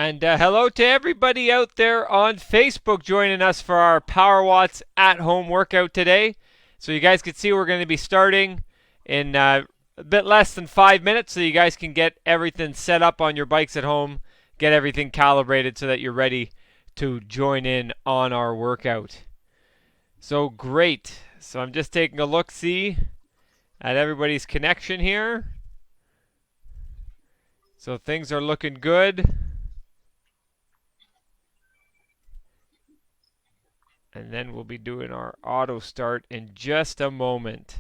And hello to everybody out there on Facebook joining us for our Power Watts at home workout today. So you guys can see we're going to be starting in a bit less than 5 minutes so you guys can get everything set up on your bikes at home, get everything calibrated so that you're ready to join in on our workout. So great. So I'm just taking a look-see at everybody's connection here. So things are looking good. And then we'll be doing our auto start in just a moment.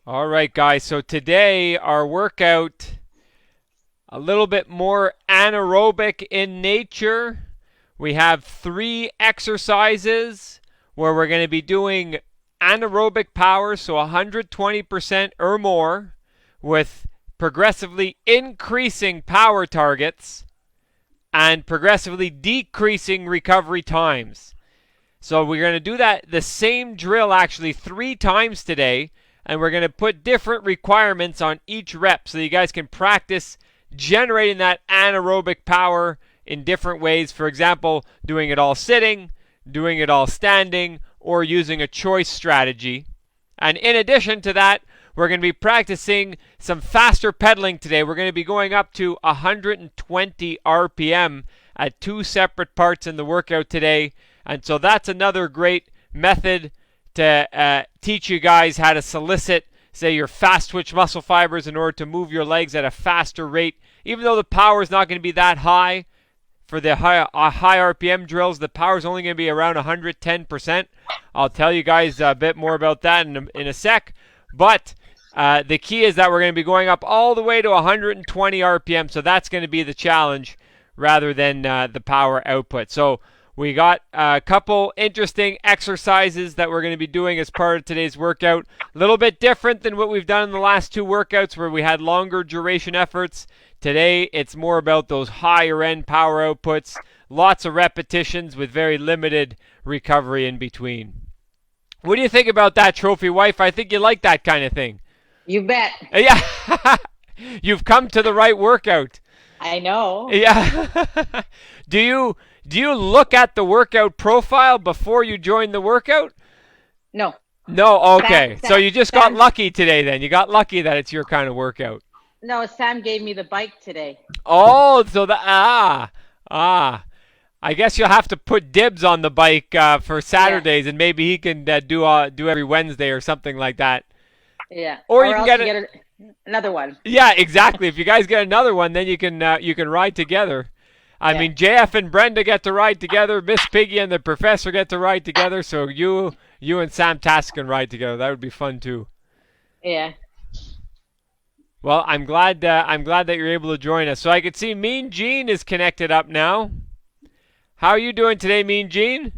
All right, guys. So today our workout, a little bit more anaerobic in nature. We have 3 exercises where we're going to be doing anaerobic power, so 120% or more, with progressively increasing power targets and progressively decreasing recovery times. So we're going to do the same drill actually 3 times today, and we're going to put different requirements on each rep so you guys can practice generating that anaerobic power in different ways. For example, doing it all sitting, doing it all standing, or using a choice strategy. And in addition to that, we're going to be practicing some faster pedaling today. We're going to be going up to 120 RPM at 2 separate parts in the workout today. And so that's another great method to teach you guys how to solicit, say, your fast twitch muscle fibers in order to move your legs at a faster rate. Even though the power is not going to be that high for the high RPM drills, the power is only going to be around 110%. I'll tell you guys a bit more about that in a sec. But the key is that we're going to be going up all the way to 120 RPM, so that's going to be the challenge rather than the power output. So we got a couple interesting exercises that we're going to be doing as part of today's workout. A little bit different than what we've done in the last 2 workouts where we had longer duration efforts. Today it's more about those higher end power outputs, lots of repetitions with very limited recovery in between. What do you think about that, trophy wife? I think you like that kind of thing. You bet. Yeah. You've come to the right workout. I know. Yeah. Do you look at the workout profile before you join the workout? No. No, okay. So you just got lucky today then. You got lucky that it's your kind of workout. No, Sam gave me the bike today. Oh, so I guess you'll have to put dibs on the bike for Saturdays, and maybe he can do every Wednesday or something like that. Yeah. Or you can get another one. Yeah, exactly. If you guys get another one, then you can ride together. I mean, JF and Brenda get to ride together. Miss Piggy and the Professor get to ride together. So you and Sam Tass can ride together. That would be fun too. Yeah. Well, I'm glad that you're able to join us. So I can see Mean Gene is connected up now. How are you doing today, Mean Gene?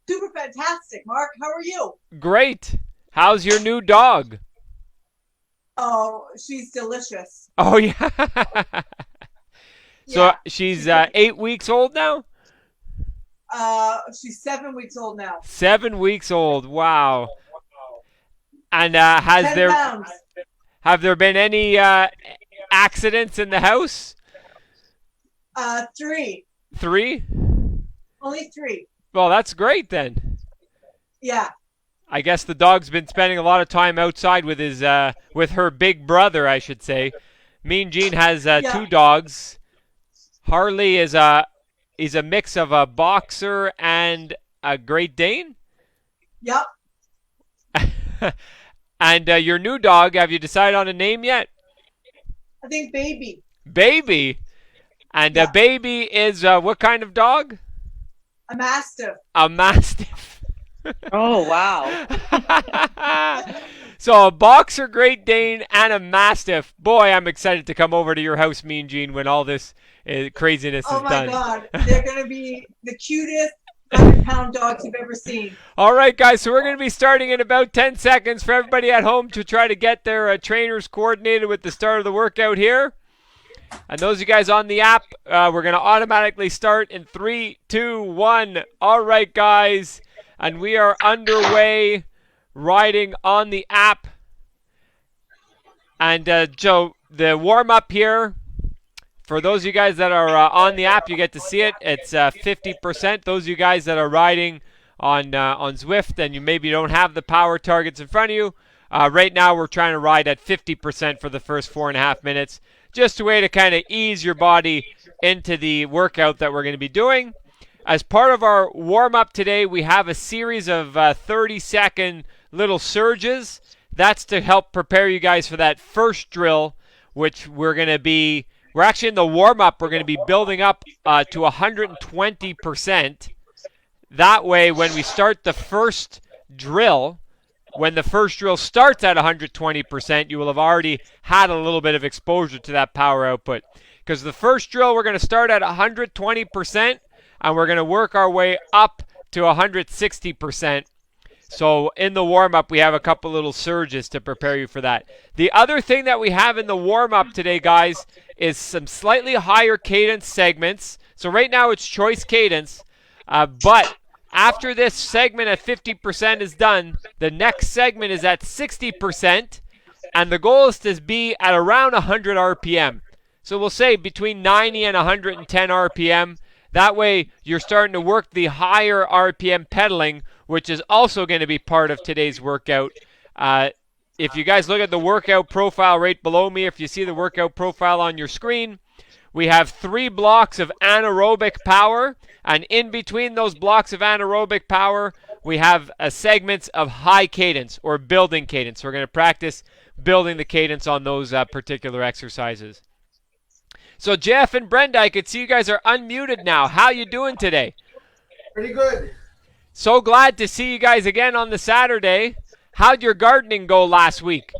Super fantastic, Mark. How are you? Great. How's your new dog? Oh, she's delicious. Oh, yeah. So she's 8 weeks old now? She's 7 weeks old now. 7 weeks old. Wow. And 10 pounds. Have there been any accidents in the house? 3. 3? Only 3. Well, that's great then. Yeah. I guess the dog's been spending a lot of time outside with with her big brother, I should say. Mean Gene has 2 dogs. Harley is a mix of a boxer and a Great Dane. Yep. And your new dog, have you decided on a name yet? I think Baby. Baby. And Baby is what kind of dog? A Mastiff. A Mastiff. Oh, wow. So a boxer, Great Dane, and a Mastiff. Boy, I'm excited to come over to your house, Mean Gene, when all this craziness is done. Oh my God. They're going to be the cutest 100-pound dogs you've ever seen. All right, guys, so we're going to be starting in about 10 seconds for everybody at home to try to get their trainers coordinated with the start of the workout here. And those of you guys on the app, we're going to automatically start in 3, 2, 1. All right, guys. And we are underway riding on the app. And Joe, the warm up here, for those of you guys that are on the app, you get to see it. It's 50%. Those of you guys that are riding on Zwift and you maybe don't have the power targets in front of you, right now we're trying to ride at 50% for the first 4.5 minutes. Just a way to kind of ease your body into the workout that we're going to be doing. As part of our warm-up today, we have a series of 30-second little surges. That's to help prepare you guys for that first drill, which we're actually in the warm-up, we're going to be building up to 120%. That way, when we start the first drill, when the first drill starts at 120%, you will have already had a little bit of exposure to that power output. Because the first drill, we're going to start at 120%, and we're going to work our way up to 160%. So in the warm-up, we have a couple little surges to prepare you for that. The other thing that we have in the warm-up today, guys, is some slightly higher cadence segments. So right now it's choice cadence, but after this segment at 50% is done, the next segment is at 60%, and the goal is to be at around 100 RPM. So we'll say between 90 and 110 RPM. That way you're starting to work the higher RPM pedaling, which is also going to be part of today's workout. If you guys look at the workout profile right below me, if you see the workout profile on your screen, we have 3 blocks of anaerobic power, and in between those blocks of anaerobic power, we have segments of high cadence or building cadence. We're going to practice building the cadence on those particular exercises. So Jeff and Brenda, I could see you guys are unmuted now. How you doing today? Pretty good. So glad to see you guys again on the Saturday. How'd your gardening go last week?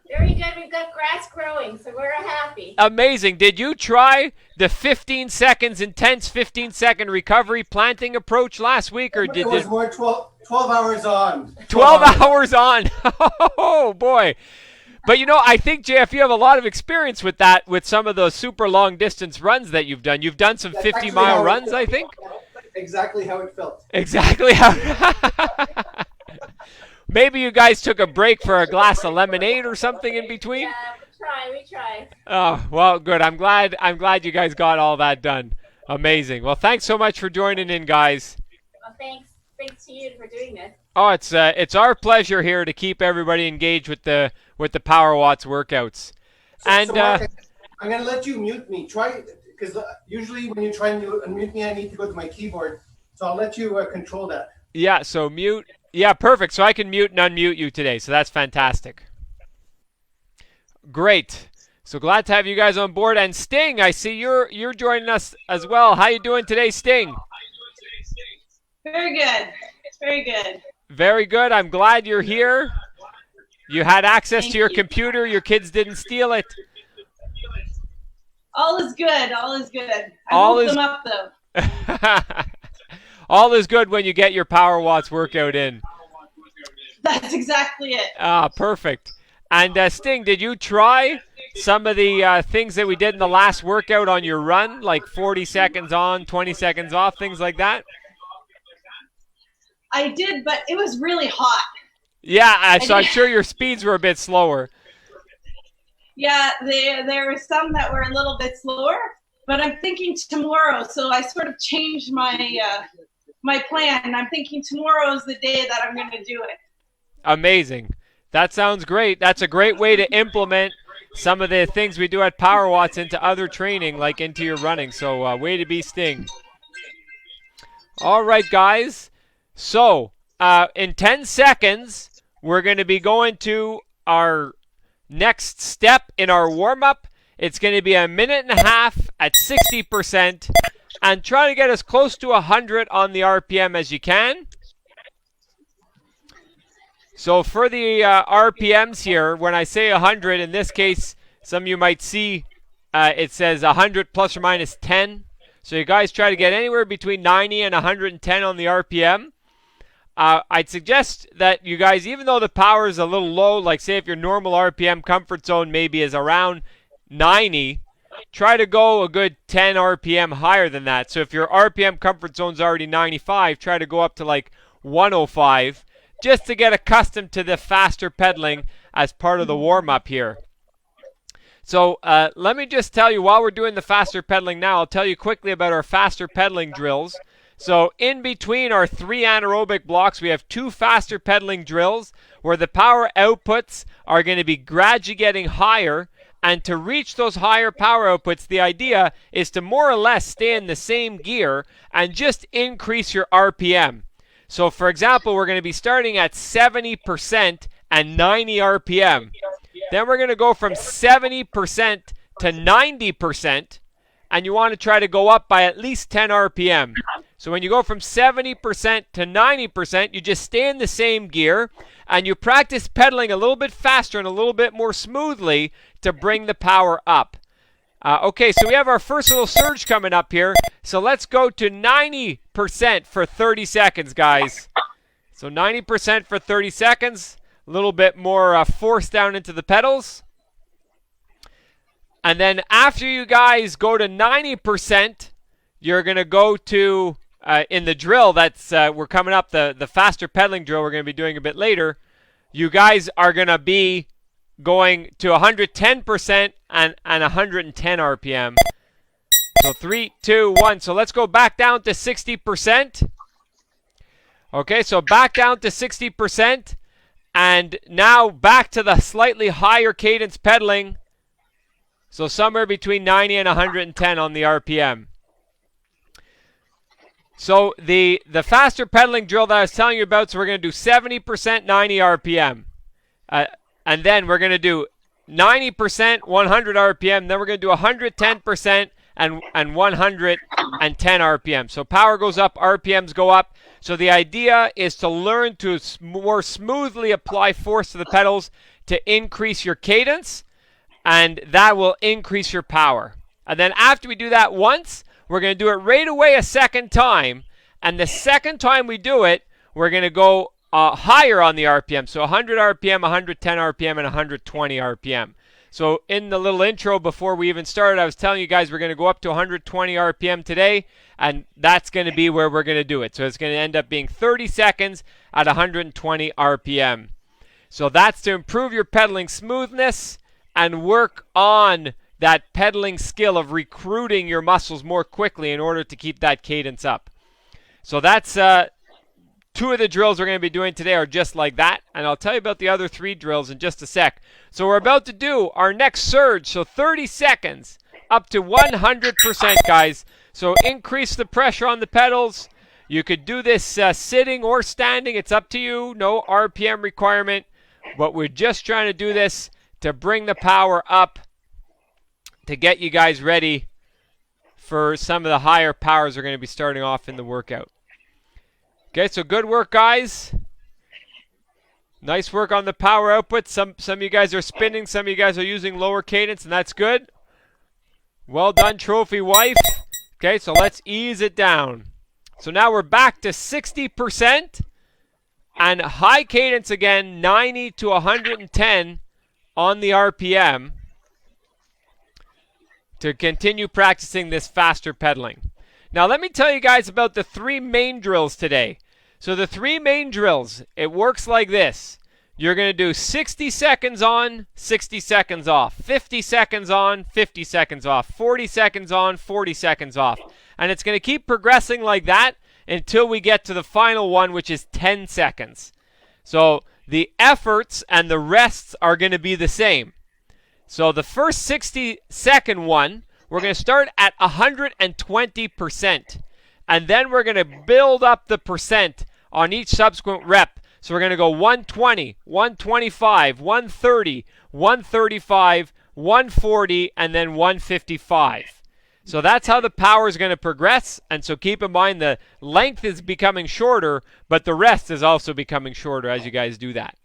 Very good. We've got grass growing, so we're happy. Amazing. Did you try the 15 seconds intense 15-second recovery planting approach last week, or did it was more 12 hours on? 12 hours on. Oh boy. But I think, JF, you have a lot of experience with that, with some of those super long distance runs that you've done. You've done some 50-mile runs, I think? Exactly how it felt. Exactly how. Maybe you guys took a break for a glass of lemonade or something in between? Yeah, we try. Oh, well, good. I'm glad you guys got all that done. Amazing. Well, thanks so much for joining in, guys. Well, thanks to you for doing this. Oh, it's our pleasure here to keep everybody engaged with the Power Watts workouts. So Mark, I'm going to let you mute me. Try, because usually when you try and unmute me, I need to go to my keyboard. So I'll let you control that. Yeah, so mute. Yeah, perfect. So I can mute and unmute you today. So that's fantastic. Great. So glad to have you guys on board. And Sting, I see you're joining us as well. How you doing today, Sting? Very good. Very good. Very good. I'm glad you're here. You had access to your computer. Your kids didn't steal it. All is good. All is good. All woke is- them up though. All is good when you get your Power Watts workout in. That's exactly it. Ah, perfect. And Sting, did you try some of the things that we did in the last workout on your run, like 40 seconds on, 20 seconds off, things like that? I did, but it was really hot. Yeah, so I'm sure your speeds were a bit slower. Yeah, there were some that were a little bit slower, but I'm thinking tomorrow, so I sort of changed my my plan. I'm thinking tomorrow is the day that I'm going to do it. Amazing. That sounds great. That's a great way to implement some of the things we do at Power Watts into other training, like into your running. So way to be, Sting. All right, guys. So in 10 seconds, we're going to be going to our next step in our warm-up. It's going to be a minute and a half at 60% and try to get as close to 100 on the RPM as you can. So for the RPMs here, when I say 100, in this case, some of you might see it says 100 plus or minus 10. So you guys try to get anywhere between 90 and 110 on the RPM. I'd suggest that you guys, even though the power is a little low, like say if your normal RPM comfort zone maybe is around 90, try to go a good 10 RPM higher than that. So if your RPM comfort zone is already 95, try to go up to like 105 just to get accustomed to the faster pedaling as part of the warm-up here. So let me just tell you, while we're doing the faster pedaling now, I'll tell you quickly about our faster pedaling drills. So in between our 3 anaerobic blocks, we have 2 faster pedaling drills where the power outputs are going to be gradually getting higher. And to reach those higher power outputs, the idea is to more or less stay in the same gear and just increase your RPM. So for example, we're going to be starting at 70% and 90 RPM. Then we're going to go from 70% to 90%, and you want to try to go up by at least 10 RPM. So when you go from 70% to 90%, you just stay in the same gear, and you practice pedaling a little bit faster and a little bit more smoothly to bring the power up. Okay, so we have our first little surge coming up here. So let's go to 90% for 30 seconds, guys. So 90% for 30 seconds. A little bit more force down into the pedals. And then after you guys go to 90%, you're going to go to, in the drill that's, we're coming up, the faster pedaling drill we're going to be doing a bit later, you guys are going to be going to 110% and 110 RPM. So 3, 2, 1. So let's go back down to 60%. Okay, so back down to 60%. And now back to the slightly higher cadence pedaling. So somewhere between 90 and 110 on the RPM. So the faster pedaling drill that I was telling you about, so we're going to do 70%, 90 RPM. And then we're going to do 90%, 100 RPM. Then we're going to do 110% and 110 RPM. So power goes up, RPMs go up. So the idea is to learn to more smoothly apply force to the pedals to increase your cadence, and that will increase your power. And then after we do that once, we're going to do it right away a second time. And the second time we do it, we're going to go higher on the RPM. So 100 RPM, 110 RPM, and 120 RPM. So in the little intro before we even started, I was telling you guys we're going to go up to 120 RPM today, and that's going to be where we're going to do it. So it's going to end up being 30 seconds at 120 RPM. So that's to improve your pedaling smoothness and work on that pedaling skill of recruiting your muscles more quickly in order to keep that cadence up. So that's 2 of the drills we're going to be doing today are just like that, and I'll tell you about the other 3 drills in just a sec. So we're about to do our next surge, so 30 seconds up to 100%, guys. So increase the pressure on the pedals. You could do this sitting or standing. It's up to you. No RPM requirement, but we're just trying to do this to bring the power up to get you guys ready for some of the higher powers we're going to be starting off in the workout. Okay, so good work, guys. Nice work on the power output. Some of you guys are spinning. Some of you guys are using lower cadence, and that's good. Well done, trophy wife. Okay, so let's ease it down. So now we're back to 60% and high cadence again, 90 to 110 on the RPM to continue practicing this faster pedaling. Now let me tell you guys about the 3 main drills today. So the 3 main drills, it works like this. You're going to do 60 seconds on, 60 seconds off, 50 seconds on, 50 seconds off, 40 seconds on, 40 seconds off. And it's going to keep progressing like that until we get to the final one, which is 10 seconds. So the efforts and the rests are going to be the same. So the first 60-second one, we're going to start at 120%. And then we're going to build up the percent on each subsequent rep. So we're going to go 120, 125, 130, 135, 140, and then 155. So that's how the power is going to progress. And so keep in mind the length is becoming shorter, but the rest is also becoming shorter as you guys do that.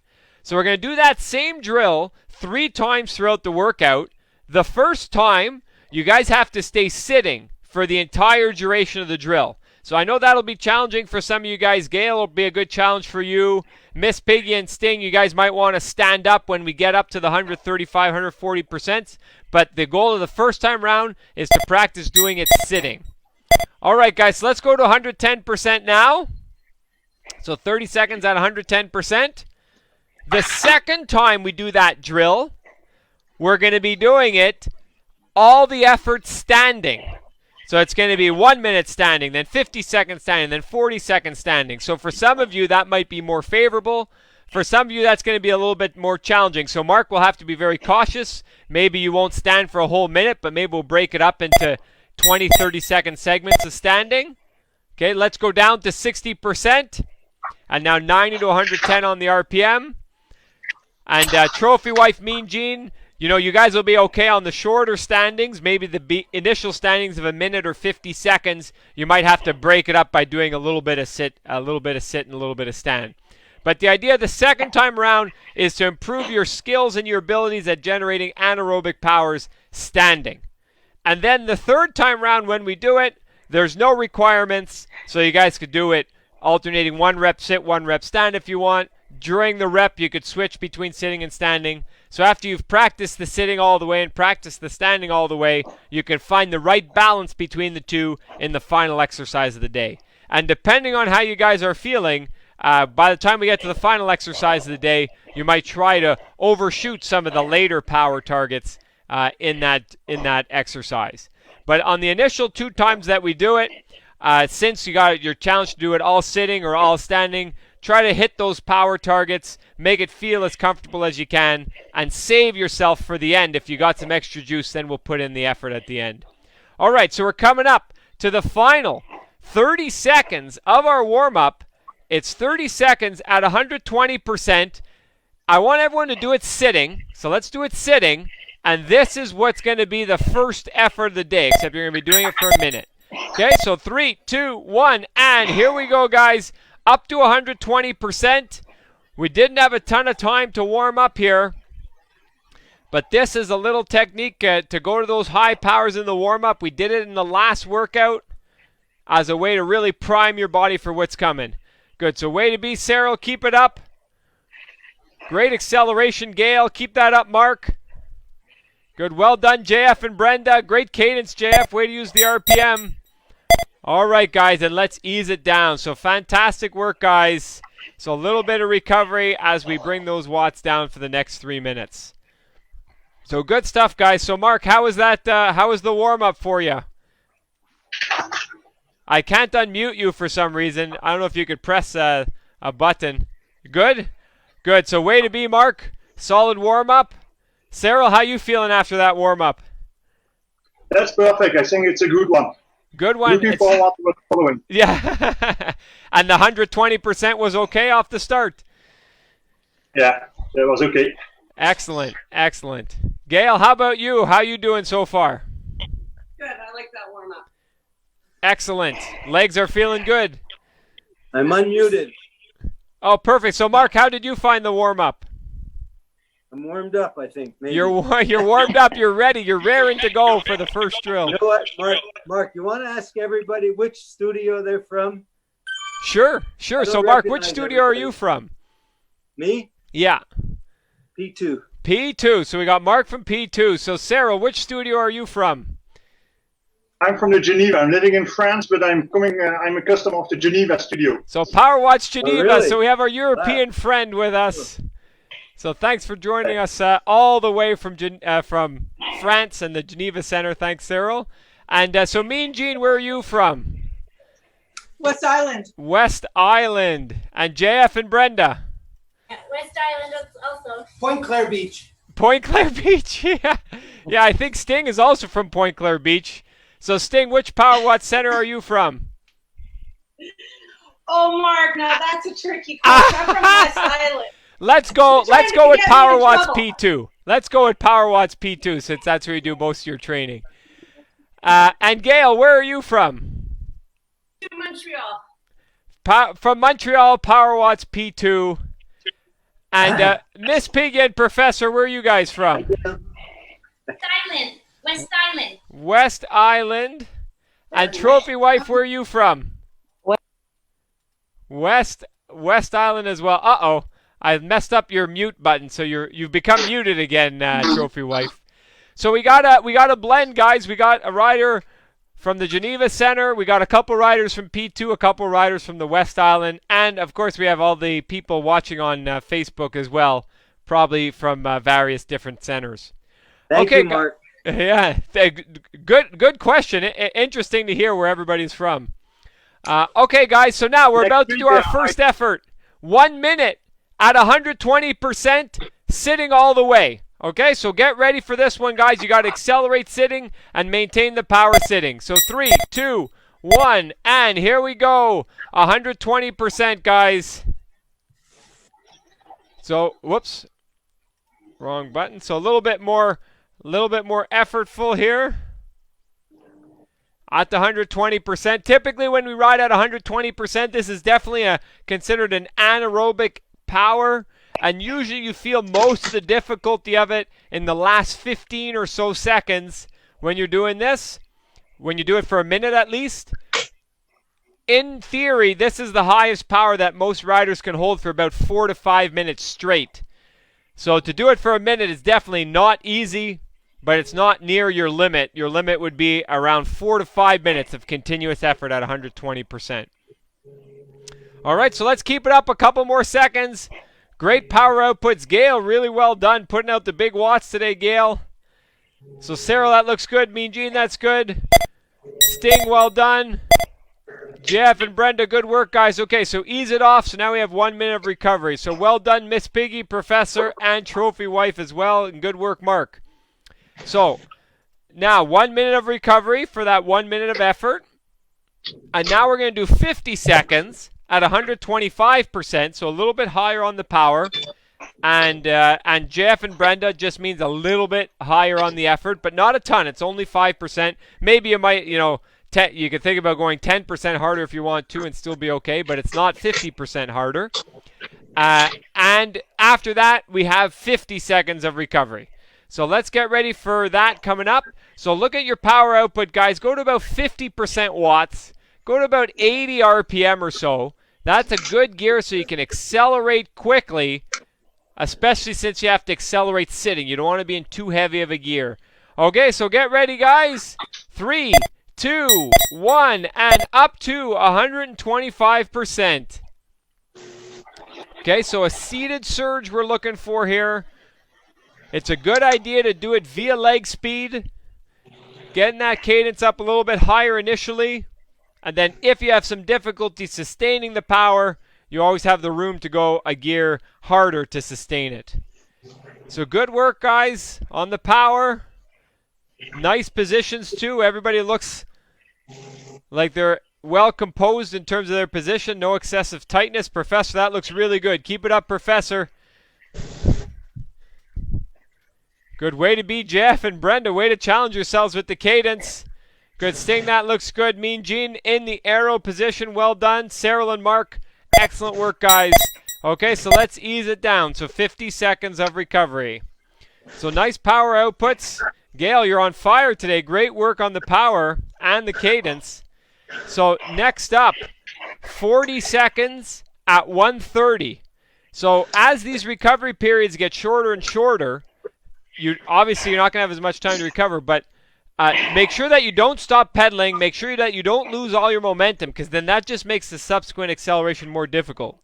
So we're going to do that same drill 3 times throughout the workout. The first time, you guys have to stay sitting for the entire duration of the drill. So I know that'll be challenging for some of you guys. Gail will be a good challenge for you. Miss Piggy and Sting, you guys might want to stand up when we get up to the 135, 140%. But the goal of the first time round is to practice doing it sitting. All right, guys, so let's go to 110% now. So 30 seconds at 110%. The second time we do that drill, we're going to be doing it all the effort standing. So it's going to be 1 minute standing, then 50 seconds standing, then 40 seconds standing. So for some of you, that might be more favorable. For some of you, that's going to be a little bit more challenging. So Mark will have to be very cautious. Maybe you won't stand for a whole minute, but maybe we'll break it up into 20, 30-second segments of standing. Okay, let's go down to 60%. And now 90 to 110 on the RPM. And Trophy Wife Mean Gene, you know, you guys will be okay on the shorter standings. Maybe the initial standings of a minute or 50 seconds. You might have to break it up by doing a little bit of sit, and a little bit of stand. But the idea the second time around is to improve your skills and your abilities at generating anaerobic powers standing. And then the third time around when we do it, there's no requirements, so you guys could do it alternating 1 rep sit, 1 rep stand if you want. During the rep, you could switch between sitting and standing. So after you've practiced the sitting all the way and practiced the standing all the way, you can find the right balance between the two in the final exercise of the day. And depending on how you guys are feeling, by the time we get to the final exercise of the day, you might try to overshoot some of the later power targets in that exercise. But on the initial 2 times that we do it, since you got your challenge to do it all sitting or all standing, try to hit those power targets, make it feel as comfortable as you can, and save yourself for the end. If you got some extra juice, then we'll put in the effort at the end. All right, so we're coming up to the final 30 seconds of our warm-up. It's 30 seconds at 120%. I want everyone to do it sitting, so let's do it sitting. And this is what's going to be the first effort of the day, except you're going to be doing it for a minute. Okay, so 3, 2, 1, and here we go, guys. Up to 120%. We didn't have a ton of time to warm up here, but this is a little technique to go to those high powers in the warm-up. We did it in the last workout as a way to really prime your body for what's coming. Good, so way to be, Cyril. Keep it up. Great acceleration, Gail. Keep that up, Mark. Good, well done, JF and Brenda. Great cadence, JF. Way to use the RPM. All right, guys, and let's ease it down. So fantastic work, guys. So a little bit of recovery as we bring those watts down for the next 3 minutes. So good stuff, guys. So Mark, how was that? How was the warm-up for you? I can't unmute you for some reason. I don't know if you could press a button. Good? Good. So way to be, Mark. Solid warm-up. Cyril, how you feeling after that warm-up? That's perfect. I think it's a good one. Good one. Looking forward to the following. Yeah. And the 120% was okay off the start? Yeah, that was okay. Excellent. Excellent. Gail, how about you? How you doing so far? Good. I like that warm up. Excellent. Legs are feeling good. I'm unmuted. Oh, perfect. So, Mark, how did you find the warm-up? I'm warmed up, I think. Maybe. You're warmed up. You're ready. You're raring to go for the first drill. You know what, Mark, you want to ask everybody which studio they're from? Sure. So, Mark, which studio are you from? Me? Yeah. P2. P2. So we got Mark from P2. So, Sarah, which studio are you from? I'm from the Geneva. I'm living in France, but I'm a customer of the Geneva studio. So, Power Watch Geneva. Oh, really? So we have our European friend with us. So thanks for joining us all the way from France and the Geneva Center. Thanks, Cyril. And so Mean Gene, where are you from? West Island. West Island. And JF and Brenda? West Island also. Point Claire Beach. Point Claire Beach. Yeah, I think Sting is also from Point Claire Beach. So Sting, which Power Watch Center are you from? Oh, Mark, now that's a tricky question. I'm from West Island. Let's go with get me Power in Watts trouble. P2. Let's go with Power Watts P2 since that's where you do most of your training. And Gail, where are you from? Montreal. From Montreal, Power Watts P2. And Miss Piggy and Professor, where are you guys from? West Island. West Island. And Trophy Wife, where are you from? West Island as well. Uh-oh. I messed up your mute button, so you've become muted again, Trophy Wife. So we got a blend, guys. We got a rider from the Geneva Center. We got a couple riders from P2, a couple riders from the West Island, and of course we have all the people watching on Facebook as well, probably from various different centers. Thank Okay, you, Mark. Yeah, good question. Interesting to hear where everybody's from. Okay, guys, so now we're about to do our first effort. 1 minute at 120%, sitting all the way. Okay, so get ready for this one, guys. You got to accelerate sitting and maintain the power sitting. So 3, 2, 1, and here we go. 120%, guys. So, whoops, wrong button. So a little bit more effortful here. At the 120%. Typically when we ride at 120%, this is definitely considered an anaerobic power. And usually you feel most of the difficulty of it in the last 15 or so seconds when you're doing this. When you do it for a minute at least. In theory, this is the highest power that most riders can hold for about 4 to 5 minutes straight. So to do it for a minute is definitely not easy, but it's not near your limit. Your limit would be around 4 to 5 minutes of continuous effort at 120%. All right, so let's keep it up a couple more seconds. Great power outputs. Gail, really well done putting out the big watts today, Gail. So Sarah, that looks good. Mean Gene, that's good. Sting, well done. Jeff and Brenda, good work, guys. Okay, so ease it off. So now we have 1 minute of recovery. So well done, Miss Piggy, Professor, and Trophy Wife as well. And good work, Mark. So now 1 minute of recovery for that 1 minute of effort. And now we're going to do 50 seconds at 125%. So a little bit higher on the power. And Jeff and Brenda just means a little bit higher on the effort, but not a ton. It's only 5%. Maybe you might, you could think about going 10% harder if you want to and still be okay, but it's not 50% harder. And after that, we have 50 seconds of recovery. So let's get ready for that coming up. So look at your power output, guys. Go to about 50% watts. Go to about 80 RPM or so. That's a good gear so you can accelerate quickly, especially since you have to accelerate sitting. You don't want to be in too heavy of a gear. Okay, so get ready, guys. 3, 2, 1, and up to 125%. Okay, so a seated surge we're looking for here. It's a good idea to do it via leg speed. Getting that cadence up a little bit higher initially. And then if you have some difficulty sustaining the power, you always have the room to go a gear harder to sustain it. So good work, guys, on the power. Nice positions, too. Everybody looks like they're well composed in terms of their position. No excessive tightness. Professor, that looks really good. Keep it up, Professor. Good way to be, Jeff and Brenda. Way to challenge yourselves with the cadence. Good Sting, that looks good. Mean Gene in the arrow position. Well done. Cyril and Mark, excellent work, guys. Okay, so let's ease it down. So 50 seconds of recovery. So nice power outputs. Gail, you're on fire today. Great work on the power and the cadence. So next up, 40 seconds at 130. So as these recovery periods get shorter and shorter, obviously you're not going to have as much time to recover, but make sure that you don't stop pedaling. Make sure that you don't lose all your momentum, because then that just makes the subsequent acceleration more difficult.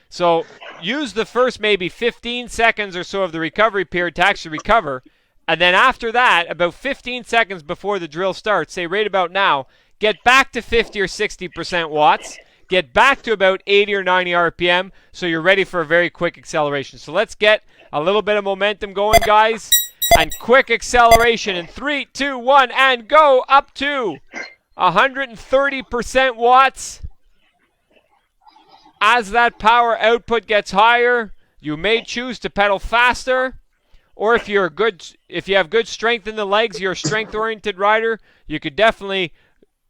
So use the first maybe 15 seconds or so of the recovery period to actually recover. And then after that, about 15 seconds before the drill starts, say right about now, get back to 50 or 60% watts. Get back to about 80 or 90 RPM so you're ready for a very quick acceleration. So let's get a little bit of momentum going, guys. And quick acceleration in 3, 2, 1, and go up to 130% watts. As that power output gets higher, you may choose to pedal faster. Or if you have good strength in the legs, you're a strength-oriented rider, you could definitely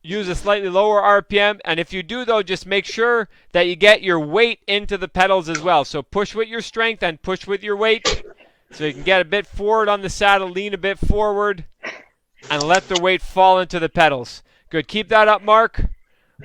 use a slightly lower RPM. And if you do, though, just make sure that you get your weight into the pedals as well. So push with your strength and push with your weight. So you can get a bit forward on the saddle, lean a bit forward, and let the weight fall into the pedals. Good. Keep that up, Mark.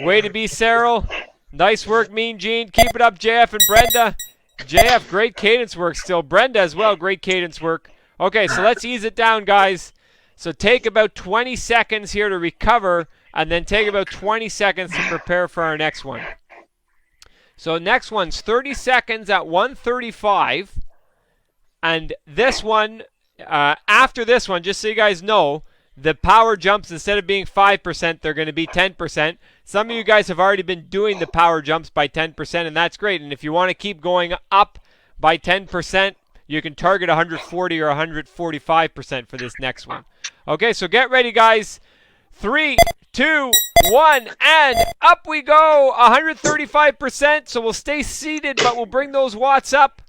Way to be, Cyril. Nice work, Mean Gene. Keep it up, JF and Brenda. JF, great cadence work still. Brenda as well, great cadence work. Okay, so let's ease it down, guys. So take about 20 seconds here to recover, and then take about 20 seconds to prepare for our next one. So next one's 30 seconds at 135. And this one after this one, just so you guys know, the power jumps, instead of being 5%, they're going to be 10%. Some of you guys have already been doing the power jumps by 10%, and that's great. And if you want to keep going up by 10%, you can target 140 or 145% for this next one. Okay, so get ready, guys. 3, 2, 1, and up we go. 135%, so we'll stay seated, but we'll bring those watts up.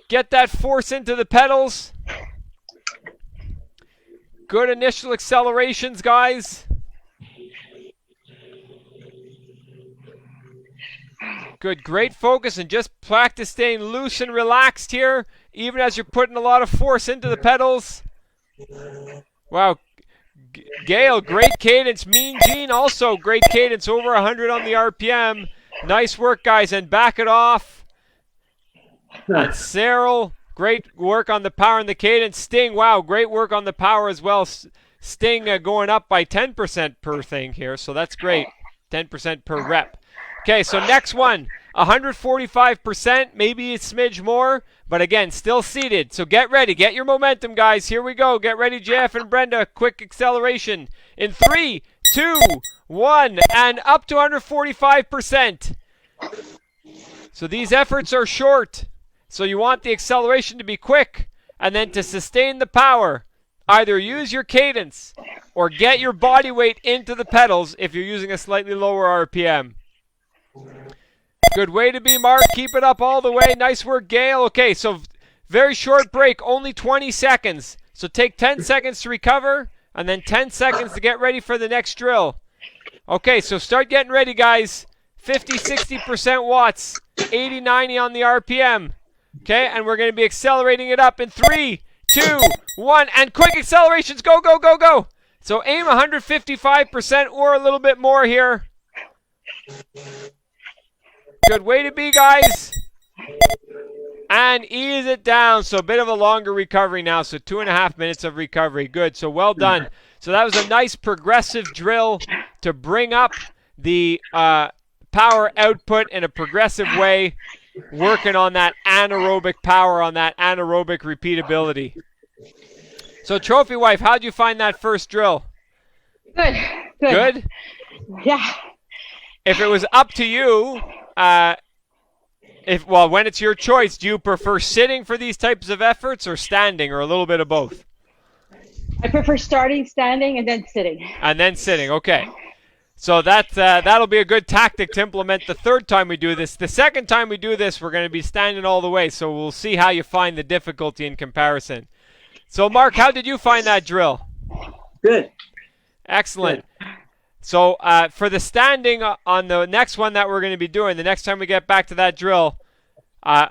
Get that force into the pedals. Good initial accelerations, guys. Good, great focus, and just practice staying loose and relaxed here, even as you're putting a lot of force into the pedals. Wow. Gail, great cadence. Mean Gene, also great cadence, over 100 on the RPM. Nice work, guys, and back it off. And Cyril, great work on the power and the cadence. Sting, wow, great work on the power as well. Sting going up by 10% per thing here, so that's great. 10% per rep. Okay, so next one, 145%, maybe a smidge more, but again, still seated. So get ready, get your momentum, guys. Here we go. Get ready, Jeff and Brenda. Quick acceleration in 3, 2, 1, and up to 145%. So these efforts are short. So you want the acceleration to be quick, and then to sustain the power, either use your cadence or get your body weight into the pedals if you're using a slightly lower RPM. Good way to be, Mark. Keep it up all the way. Nice work, Gail. Okay, so very short break, only 20 seconds. So take 10 seconds to recover, and then 10 seconds to get ready for the next drill. Okay, so start getting ready, guys. 50, 60% watts, 80, 90 on the RPM. Okay, and we're going to be accelerating it up in 3, 2, 1, and quick accelerations. Go, go, go, go. So aim 155% or a little bit more here. Good way to be, guys. And ease it down. So a bit of a longer recovery now. So 2.5 minutes of recovery. Good. So well done. So that was a nice progressive drill to bring up the power output in a progressive way, working on that anaerobic power, on that anaerobic repeatability. So Trophy Wife, how'd you find that first drill? Good. Good? Yeah. If it was up to you, when it's your choice, do you prefer sitting for these types of efforts or standing, or a little bit of both? I prefer starting standing and then sitting. And then sitting, okay. So that'll be a good tactic to implement the third time we do this. The second time we do this, we're going to be standing all the way, so we'll see how you find the difficulty in comparison. So Mark, how did you find that drill? Good. Excellent. So for the standing on the next one that we're going to be doing, the next time we get back to that drill,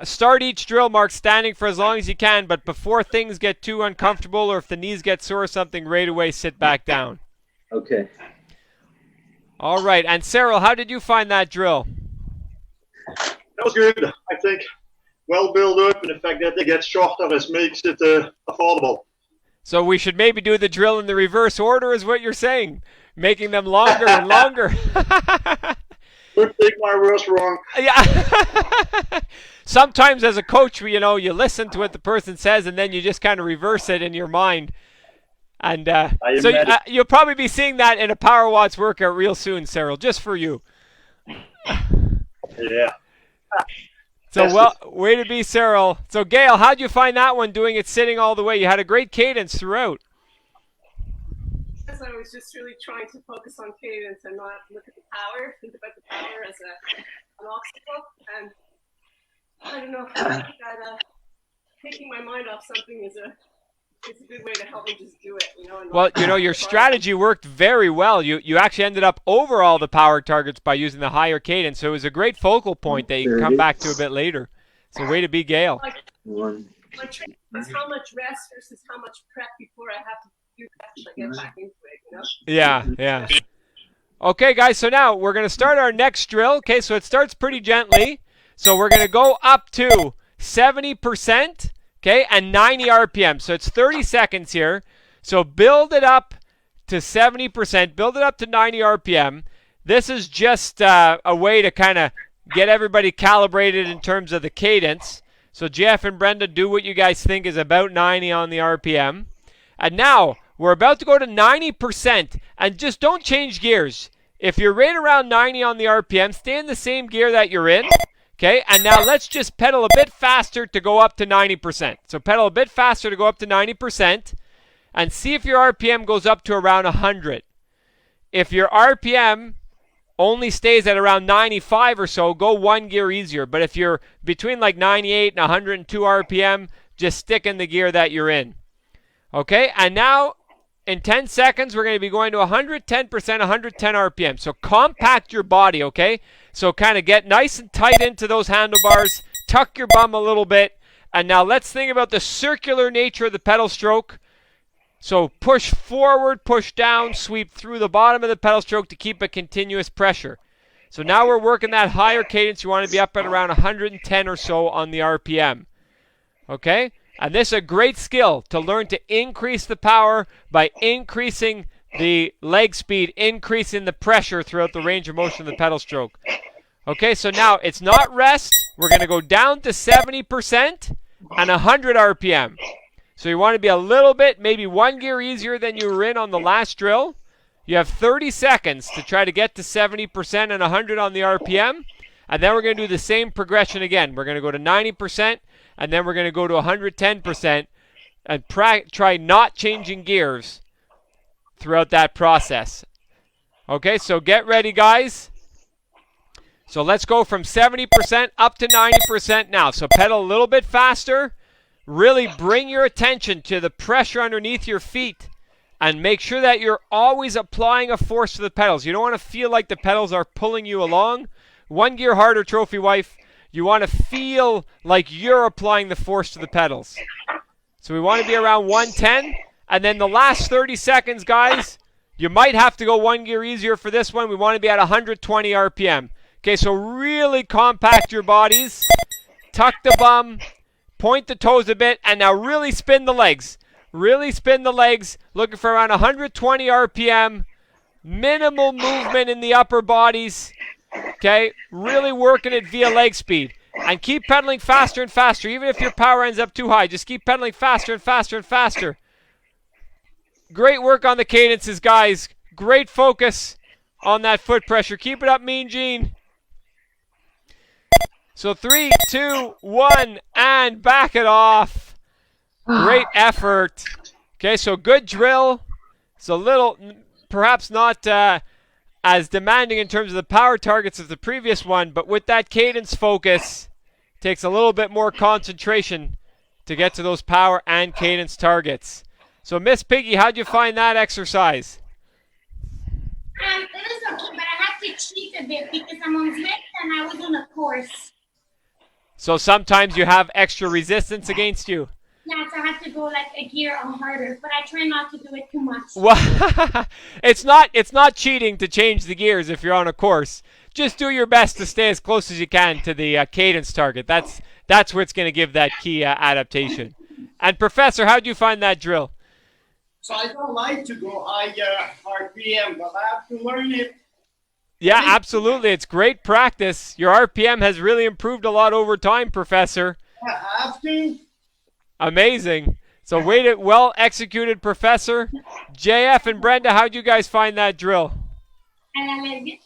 start each drill, Mark, standing for as long as you can, but before things get too uncomfortable or if the knees get sore or something, right away sit back down. Okay. All right. And Cyril, how did you find that drill? That was good, I think. Well built up, and the fact that they get shorter makes it affordable. So we should maybe do the drill in the reverse order is what you're saying, making them longer and longer. Don't take my words wrong. Yeah. Sometimes as a coach, you listen to what the person says and then you just kind of reverse it in your mind. And so you'll probably be seeing that in a Power Watts workout real soon, Cyril, just for you. Yeah. So, well, way to be, Cyril. So, Gail, how'd you find that one doing it sitting all the way? You had a great cadence throughout. Because I was just really trying to focus on cadence and not look at the power, think about the power as an obstacle. And I don't know, I think that taking my mind off something is a good way to help me just do it. Well, your strategy worked very well. You actually ended up over all the power targets by using the higher cadence. So it was a great focal point that you can come back to a bit later. So way to be, Gail. My training is how much rest versus how much prep before I have to do that to get back into it, Yeah. Okay, guys, so now we're going to start our next drill. Okay, so it starts pretty gently. So we're going to go up to 70%. Okay, and 90 RPM. So it's 30 seconds here. So build it up to 70%. Build it up to 90 RPM. This is just a way to kind of get everybody calibrated in terms of the cadence. So Jeff and Brenda, do what you guys think is about 90 on the RPM. And now we're about to go to 90%, and just don't change gears. If you're right around 90 on the RPM, stay in the same gear that you're in. Okay, and now let's just pedal a bit faster to go up to 90%. So pedal a bit faster to go up to 90%, and see if your RPM goes up to around 100. If your RPM only stays at around 95 or so, go one gear easier. But if you're between like 98 and 102 RPM, just stick in the gear that you're in. Okay, and now in 10 seconds, we're going to be going to 110%, 110 RPM. So compact your body, okay? So kind of get nice and tight into those handlebars, tuck your bum a little bit, and now let's think about the circular nature of the pedal stroke. So push forward, push down, sweep through the bottom of the pedal stroke to keep a continuous pressure. So now we're working that higher cadence. You want to be up at around 110 or so on the RPM. Okay? And this is a great skill to learn to increase the power by increasing the leg speed, increasing the pressure throughout the range of motion of the pedal stroke. Okay, so now it's not rest. We're going to go down to 70% and 100 RPM. So you want to be a little bit, maybe one gear easier than you were in on the last drill. You have 30 seconds to try to get to 70% and 100 on the RPM. And then we're going to do the same progression again. We're going to go to 90%, and then we're going to go to 110%, and try not changing gears throughout that process. Okay, so get ready, guys. So let's go from 70% up to 90% now. So pedal a little bit faster. Really bring your attention to the pressure underneath your feet, and make sure that you're always applying a force to the pedals. You don't want to feel like the pedals are pulling you along. One gear harder, trophy wife. You want to feel like you're applying the force to the pedals. So we want to be around 110. And then the last 30 seconds, guys, you might have to go one gear easier for this one. We want to be at 120 RPM. Okay, so really compact your bodies. Tuck the bum. Point the toes a bit, and now really spin the legs. Really spin the legs, looking for around 120 RPM. Minimal movement in the upper bodies. Okay, really working it via leg speed. And keep pedaling faster and faster. Even if your power ends up too high, just keep pedaling faster and faster and faster. Great work on the cadences, guys. Great focus on that foot pressure. Keep it up, Mean Gene. So 3, 2, 1, and back it off. Great effort. Okay, so good drill. It's a little, perhaps not as demanding in terms of the power targets as the previous one, but with that cadence focus, takes a little bit more concentration to get to those power and cadence targets. So Miss Piggy, how'd you find that exercise? It was okay, but I had to cheat a bit because I'm on Zwift and I was on a course. So sometimes you have extra resistance against you? Yeah, so I have to go like a gear or harder, but I try not to do it too much. Well, it's not cheating to change the gears if you're on a course. Just do your best to stay as close as you can to the cadence target. That's what's going to give that key adaptation. And Professor, how did you find that drill? So I don't like to go higher RPM, but I have to learn it. Yeah, absolutely. It's great practice. Your RPM has really improved a lot over time, Professor. I have to. Amazing. So well executed, Professor. JF and Brenda, how'd you guys find that drill? It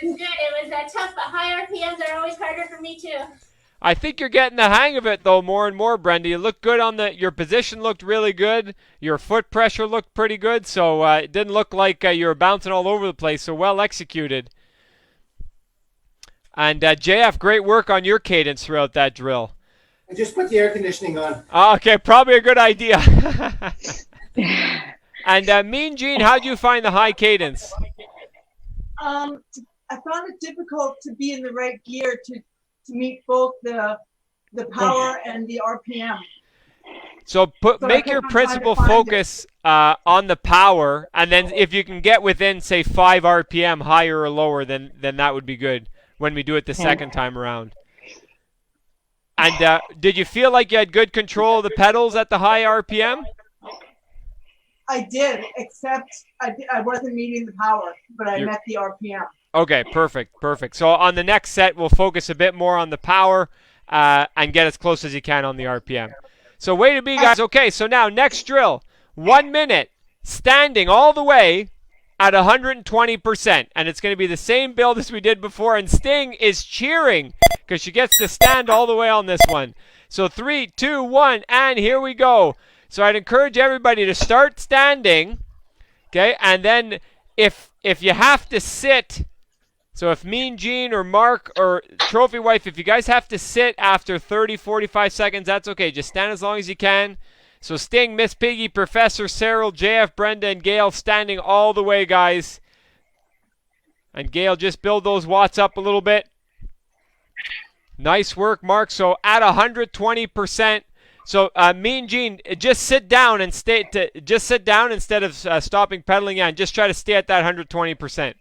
was good. It was tough, but high RPMs are always harder for me too. I think you're getting the hang of it, though, more and more, Brenda. You look good your position looked really good. Your foot pressure looked pretty good, so it didn't look like you were bouncing all over the place, so well executed. And JF, great work on your cadence throughout that drill. I just put the air conditioning on. Okay, probably a good idea. And Mean Gene, how'd you find the high cadence? I found it difficult to be in the right gear to meet both the power and the RPM. So make your principal focus on the power, and then if you can get within, say, 5 RPM higher or lower, then that would be good when we do it the second time around. And did you feel like you had good control of the pedals at the high RPM? I did, except I wasn't meeting the power, but I met the RPM. Okay, perfect. So on the next set, we'll focus a bit more on the power, and get as close as you can on the RPM. So way to be, guys. Okay, so now next drill. 1 minute, standing all the way at 120%. And it's going to be the same build as we did before. And Sting is cheering because she gets to stand all the way on this one. So 3, 2, 1, and here we go. So I'd encourage everybody to start standing. Okay, and then if you have to sit, so if Mean Gene or Mark or Trophy Wife, if you guys have to sit after 30, 45 seconds, that's okay. Just stand as long as you can. So Sting, Miss Piggy, Professor, Cyril, JF, Brenda, and Gail standing all the way, guys. And Gail, just build those watts up a little bit. Nice work, Mark. So at 120%. So Mean Gene, just sit down and just sit down instead of stopping pedaling and just try to stay at that 120%.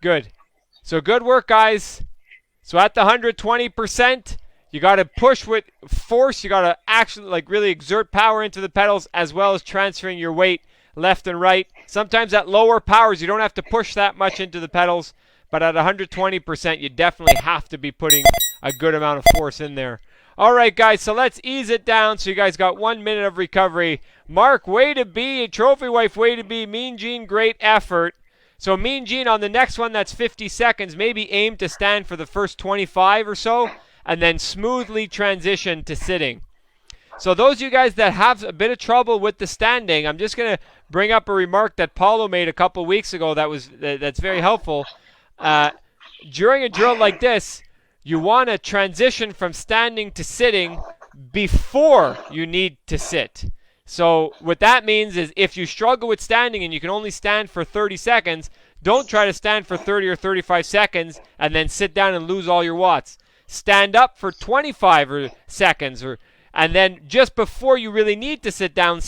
Good. So good work, guys. So at the 120%, you got to push with force. You got to actually like really exert power into the pedals as well as transferring your weight left and right. Sometimes at lower powers, you don't have to push that much into the pedals, but at 120%, you definitely have to be putting a good amount of force in there. All right, guys, so let's ease it down. So you guys got 1 minute of recovery. Mark, way to be. Trophy Wife, way to be. Mean Gene, great effort. So Mean Gene, on the next one, that's 50 seconds. Maybe aim to stand for the first 25 or so, and then smoothly transition to sitting. So those of you guys that have a bit of trouble with the standing, I'm just going to bring up a remark that Paulo made a couple weeks ago that's very helpful. During a drill like this, you want to transition from standing to sitting before you need to sit. So what that means is if you struggle with standing and you can only stand for 30 seconds, don't try to stand for 30 or 35 seconds and then sit down and lose all your watts. Stand up for 25 seconds, and then just before you really need to sit down,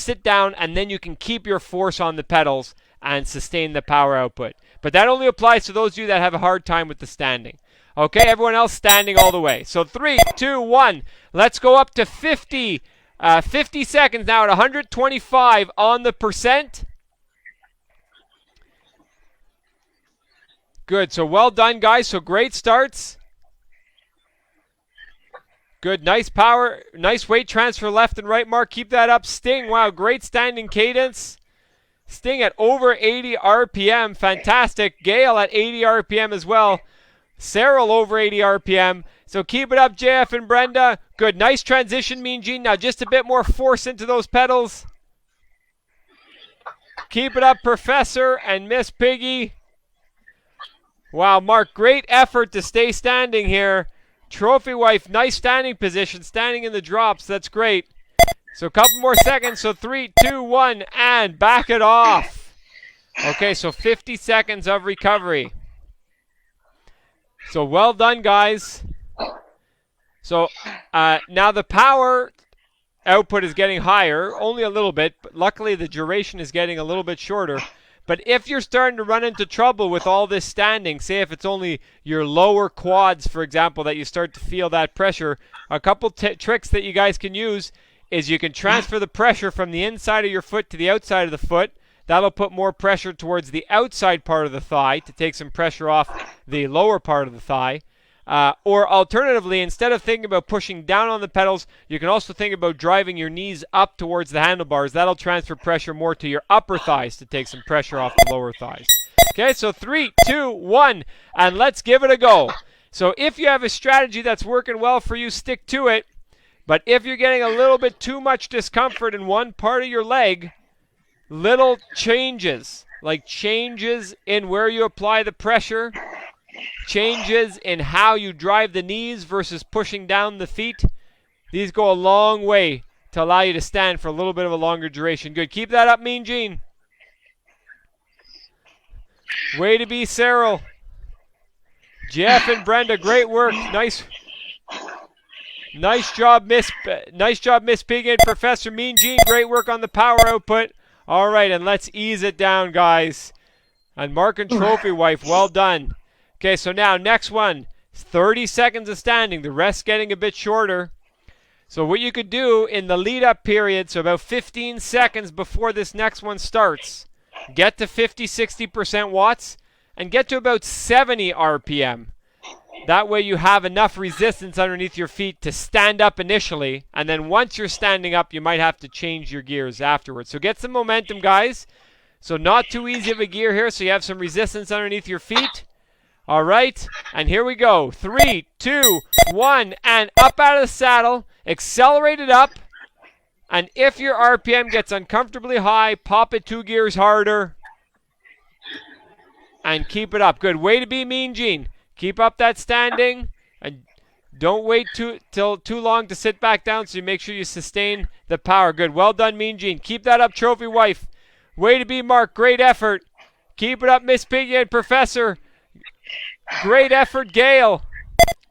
and then you can keep your force on the pedals and sustain the power output. But that only applies to those of you that have a hard time with the standing. Okay, everyone else standing all the way. So 3, 2, 1. Let's go up to 50. 50 seconds now at 125 on the percent. Good. So well done, guys. So great starts. Good. Nice power. Nice weight transfer left and right, Mark. Keep that up. Sting. Wow. Great standing cadence. Sting at over 80 RPM. Fantastic. Gail at 80 RPM as well. Cyril over 80 RPM. So keep it up, JF and Brenda. Good. Nice transition, Mean Gene. Now just a bit more force into those pedals. Keep it up, Professor and Miss Piggy. Wow, Mark, great effort to stay standing here. Trophy Wife, nice standing position, standing in the drops. That's great. So a couple more seconds. So 3, 2, 1, and back it off. Okay, so 50 seconds of recovery. So well done, guys. So now the power output is getting higher, only a little bit, but luckily the duration is getting a little bit shorter. But if you're starting to run into trouble with all this standing, say if it's only your lower quads, for example, that you start to feel that pressure, a couple tricks that you guys can use is you can transfer the pressure from the inside of your foot to the outside of the foot. That'll put more pressure towards the outside part of the thigh to take some pressure off the lower part of the thigh. Or alternatively, instead of thinking about pushing down on the pedals, you can also think about driving your knees up towards the handlebars. That'll transfer pressure more to your upper thighs to take some pressure off the lower thighs. Okay, so 3, 2, 1, and let's give it a go. So if you have a strategy that's working well for you, stick to it. But if you're getting a little bit too much discomfort in one part of your leg, little changes, like changes in where you apply the pressure, changes in how you drive the knees versus pushing down the feet, these go a long way to allow you to stand for a little bit of a longer duration. Good. Keep that up, Mean Gene. Way to be, Cyril. Jeff and Brenda, great work. Nice job, Miss Piggy and Professor Mean Gene. Great work on the power output. All right, and let's ease it down, guys. And Mark and Trophy Wife, well done. Okay, so now next one, 30 seconds of standing, the rest getting a bit shorter. So what you could do in the lead-up period, so about 15 seconds before this next one starts, get to 50, 60% watts, and get to about 70 RPM. That way you have enough resistance underneath your feet to stand up initially, and then once you're standing up, you might have to change your gears afterwards. So get some momentum, guys. So not too easy of a gear here, so you have some resistance underneath your feet. All right, and here we go. 3, 2, 1, and up out of the saddle. Accelerate it up. And if your RPM gets uncomfortably high, pop it 2 gears harder. And keep it up. Good. Way to be, Mean Gene. Keep up that standing. And don't wait till too long to sit back down, so you make sure you sustain the power. Good. Well done, Mean Gene. Keep that up, Trophy Wife. Way to be, Mark. Great effort. Keep it up, Miss Piggy and Professor. Great effort, Gail.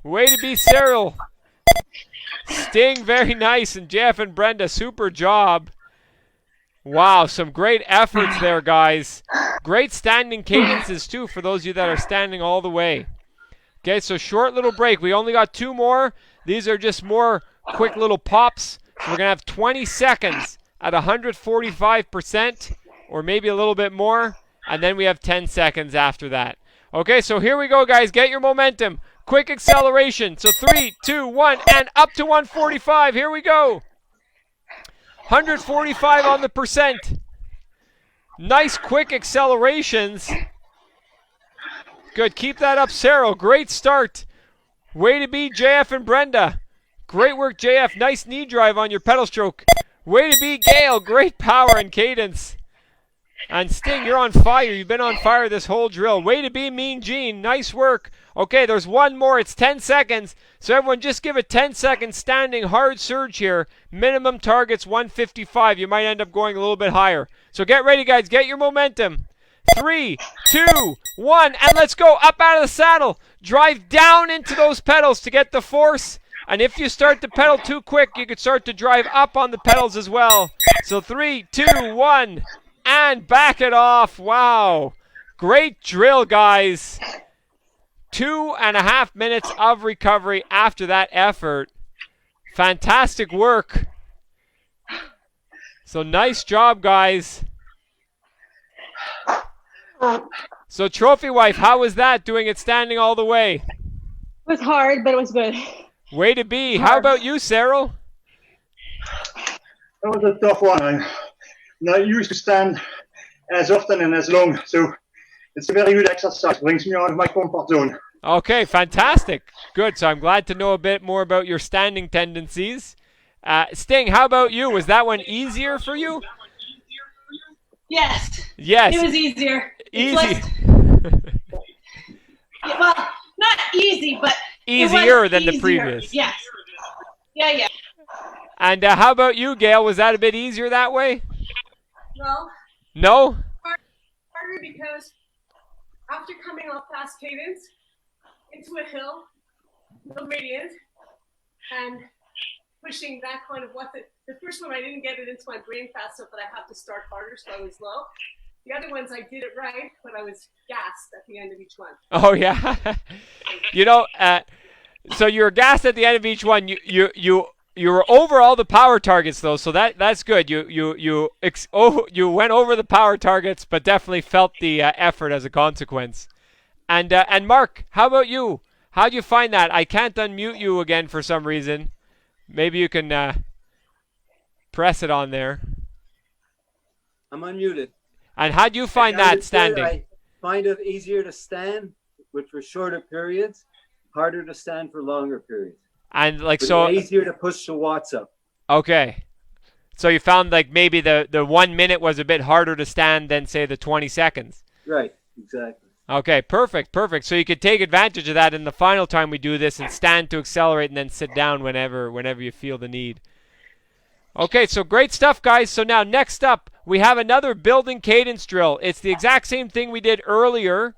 Way to be, Cyril. Sting, very nice. And Jeff and Brenda, super job. Wow, some great efforts there, guys. Great standing cadences, too, for those of you that are standing all the way. Okay, so short little break. We only got 2 more. These are just more quick little pops. So we're going to have 20 seconds at 145%, or maybe a little bit more. And then we have 10 seconds after that. Okay, so here we go, guys. Get your momentum. Quick acceleration. So 3, 2, 1, and up to 145. Here we go. 145 on the percent. Nice quick accelerations. Good. Keep that up, Cyril. Great start. Way to be, JF and Brenda. Great work, JF. Nice knee drive on your pedal stroke. Way to be, Gail. Great power and cadence. And Sting, you're on fire. You've been on fire this whole drill. Way to be, Mean Gene. Nice work. Okay, there's one more. It's 10 seconds. So everyone just give a 10-second standing hard surge here. Minimum target's 155. You might end up going a little bit higher. So get ready, guys. Get your momentum. 3, 2, 1, and let's go. Up out of the saddle. Drive down into those pedals to get the force. And if you start to pedal too quick, you could start to drive up on the pedals as well. So 3, 2, 1. And back it off. Wow. Great drill, guys. 2.5 minutes of recovery after that effort. Fantastic work. So nice job, guys. So Trophy Wife, how was that, doing it standing all the way? It was hard, but it was good. Way to be. How about you, Cyril? That was a tough one. I'm not used to stand as often and as long, so it's a very good exercise. Brings me out of my comfort zone. Okay, fantastic. Good. So I'm glad to know a bit more about your standing tendencies. Sting, how about you? Was that one easier for you? Yes. Yes. It was easier. Easy. Well, not easy, but easier than the easier. previous. Yes. Yeah. And how about you, Gail? Was that a bit easier that way? No. No? Harder because after coming off fast cadence into a hill, no gradient, and pushing that kind of the first one I didn't get it into my brain fast enough, but I have to start harder, so I was low. The other ones I did it right, but I was gassed at the end of each one. Oh yeah. So you were gassed at the end of each one. You were over all the power targets though, so that's good. You went over the power targets, but definitely felt the effort as a consequence. And Mark, how about you? How'd you find that? I can't unmute you again for some reason. Maybe you can press it on there. I'm unmuted. And how'd you find that standing? I find it easier to stand, which for shorter periods, harder to stand for longer periods. And but easier to push the watts up. Okay. So you found like maybe the 1 minute was a bit harder to stand than say the 20 seconds. Right, exactly. Okay, perfect. So you could take advantage of that in the final time we do this and stand to accelerate and then sit down whenever you feel the need. Okay, so great stuff, guys. So now next up, we have another building cadence drill. It's the exact same thing we did earlier.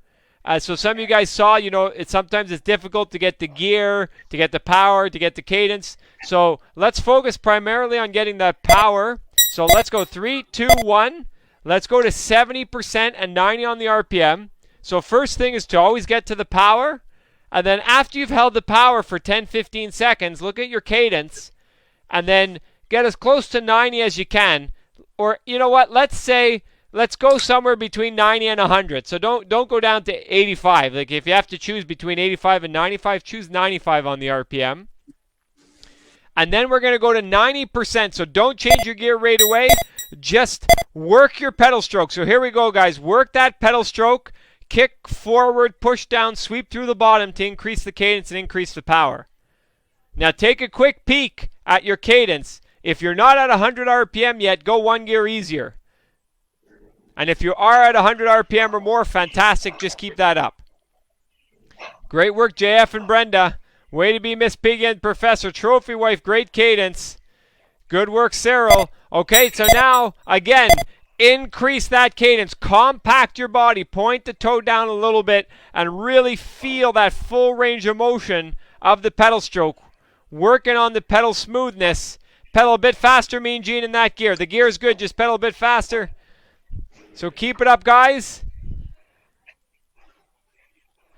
So some of you guys saw, sometimes it's difficult to get the gear, to get the power, to get the cadence. So let's focus primarily on getting that power. So let's go 3, 2, 1. Let's go to 70% and 90 on the RPM. So first thing is to always get to the power. And then after you've held the power for 10, 15 seconds, look at your cadence. And then get as close to 90 as you can. Or, you know what, let's say let's go somewhere between 90 and 100. So don't go down to 85. Like if you have to choose between 85 and 95, choose 95 on the RPM. And then we're going to go to 90%. So don't change your gear right away. Just work your pedal stroke. So here we go, guys. Work that pedal stroke. Kick forward, push down, sweep through the bottom to increase the cadence and increase the power. Now take a quick peek at your cadence. If you're not at 100 RPM yet, go one gear easier. And if you are at 100 RPM or more, fantastic. Just keep that up. Great work, JF and Brenda. Way to be Miss Piggy and Professor. Trophy wife, great cadence. Good work, Cyril. Okay, so now, again, increase that cadence. Compact your body. Point the toe down a little bit and really feel that full range of motion of the pedal stroke. Working on the pedal smoothness. Pedal a bit faster, Mean Gene, in that gear. The gear is good. Just pedal a bit faster. So keep it up, guys.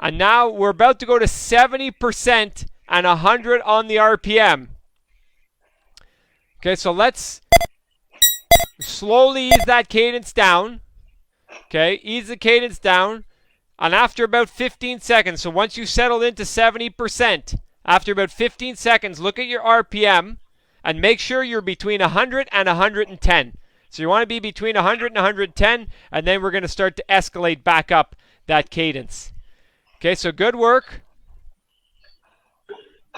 And now we're about to go to 70% and 100 on the RPM. Okay, so let's slowly ease that cadence down. Okay, ease the cadence down. And after about 15 seconds, so once you settled into 70%, after about 15 seconds, look at your RPM and make sure you're between 100 and 110. So you want to be between 100 and 110, and then we're going to start to escalate back up that cadence. Okay, so good work.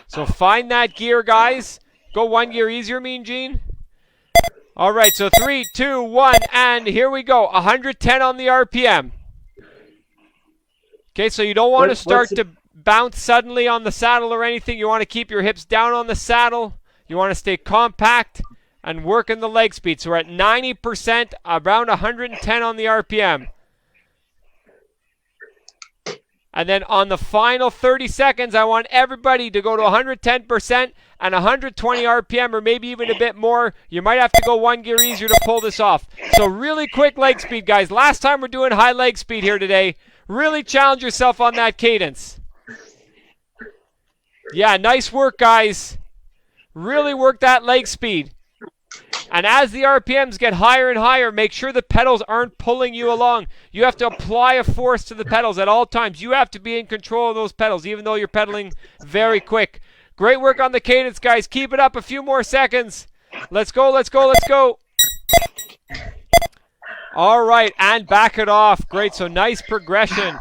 So find that gear, guys. Go one gear easier, Mean Gene. All right, so 3, 2, 1, and here we go. 110 on the RPM. Okay, so you don't want to start to bounce suddenly on the saddle or anything. You want to keep your hips down on the saddle. You want to stay compact and work in the leg speed. So we're at 90%, around 110 on the RPM. And then on the final 30 seconds, I want everybody to go to 110% and 120 RPM or maybe even a bit more. You might have to go one gear easier to pull this off. So really quick leg speed, guys. Last time we're doing high leg speed here today. Really challenge yourself on that cadence. Yeah, nice work, guys. Really work that leg speed. And as the RPMs get higher and higher, make sure the pedals aren't pulling you along. You have to apply a force to the pedals at all times. You have to be in control of those pedals, even though you're pedaling very quick. Great work on the cadence, guys. Keep it up a few more seconds. Let's go, let's go, let's go. All right, and back it off. Great, so nice progression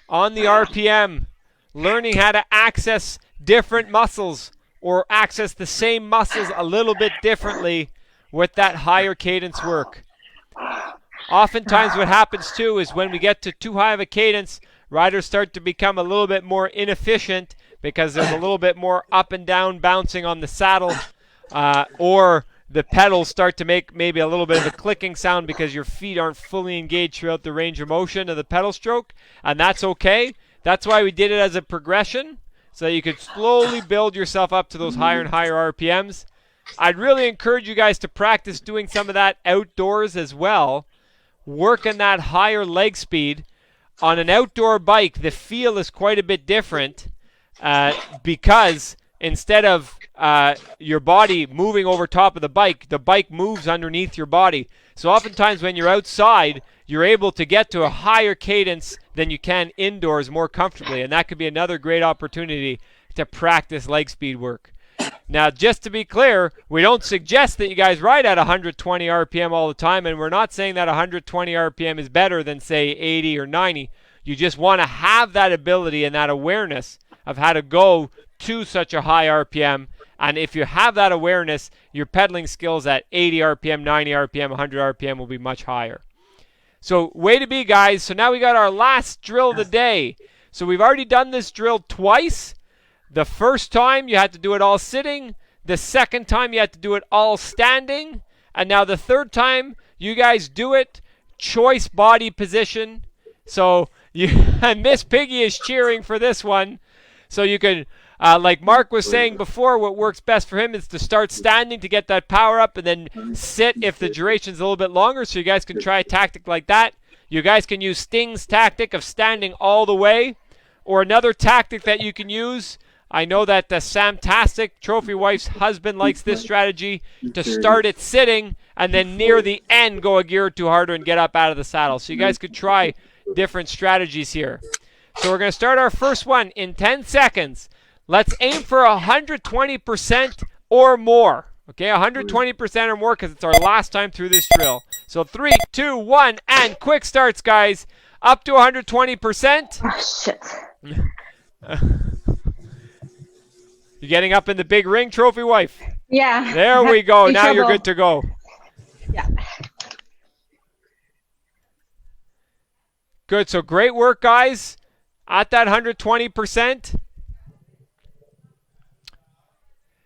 on the RPM. Learning how to access different muscles or access the same muscles a little bit differently with that higher cadence work. Oftentimes what happens too is when we get to too high of a cadence, riders start to become a little bit more inefficient because there's a little bit more up and down bouncing on the saddle, or the pedals start to make maybe a little bit of a clicking sound because your feet aren't fully engaged throughout the range of motion of the pedal stroke, and that's okay. That's why we did it as a progression, so that you could slowly build yourself up to those higher and higher RPMs. I'd really encourage you guys to practice doing some of that outdoors as well. Working that higher leg speed. On an outdoor bike, the feel is quite a bit different because instead of your body moving over top of the bike moves underneath your body. So oftentimes when you're outside, you're able to get to a higher cadence than you can indoors more comfortably. And that could be another great opportunity to practice leg speed work. Now, just to be clear, we don't suggest that you guys ride at 120 RPM all the time, and we're not saying that 120 RPM is better than, say, 80 or 90. You just want to have that ability and that awareness of how to go to such a high RPM. And if you have that awareness, your pedaling skills at 80 RPM, 90 RPM, 100 RPM will be much higher. So, way to be, guys. So now we got our last drill of the day. So we've already done this drill twice. The first time you had to do it all sitting. The second time you had to do it all standing. And now the third time you guys do it choice body position. So and Miss Piggy is cheering for this one. So you can, like Mark was saying before, what works best for him is to start standing to get that power up and then sit if the duration's a little bit longer. So you guys can try a tactic like that. You guys can use Sting's tactic of standing all the way. Or another tactic that you can use I know that the Samtastic Trophy Wife's husband likes this strategy to start it sitting and then near the end go a gear or two harder and get up out of the saddle. So you guys could try different strategies here. So we're going to start our first one in 10 seconds. Let's aim for 120% or more. Okay, 120% or more because it's our last time through this drill. So 3, 2, 1, and quick starts, guys. Up to 120%. Oh, shit. You getting up in the big ring, Trophy Wife? Yeah. There we go. In Now trouble. you're good to go. Yeah. Good. So great work, guys. At that 120%.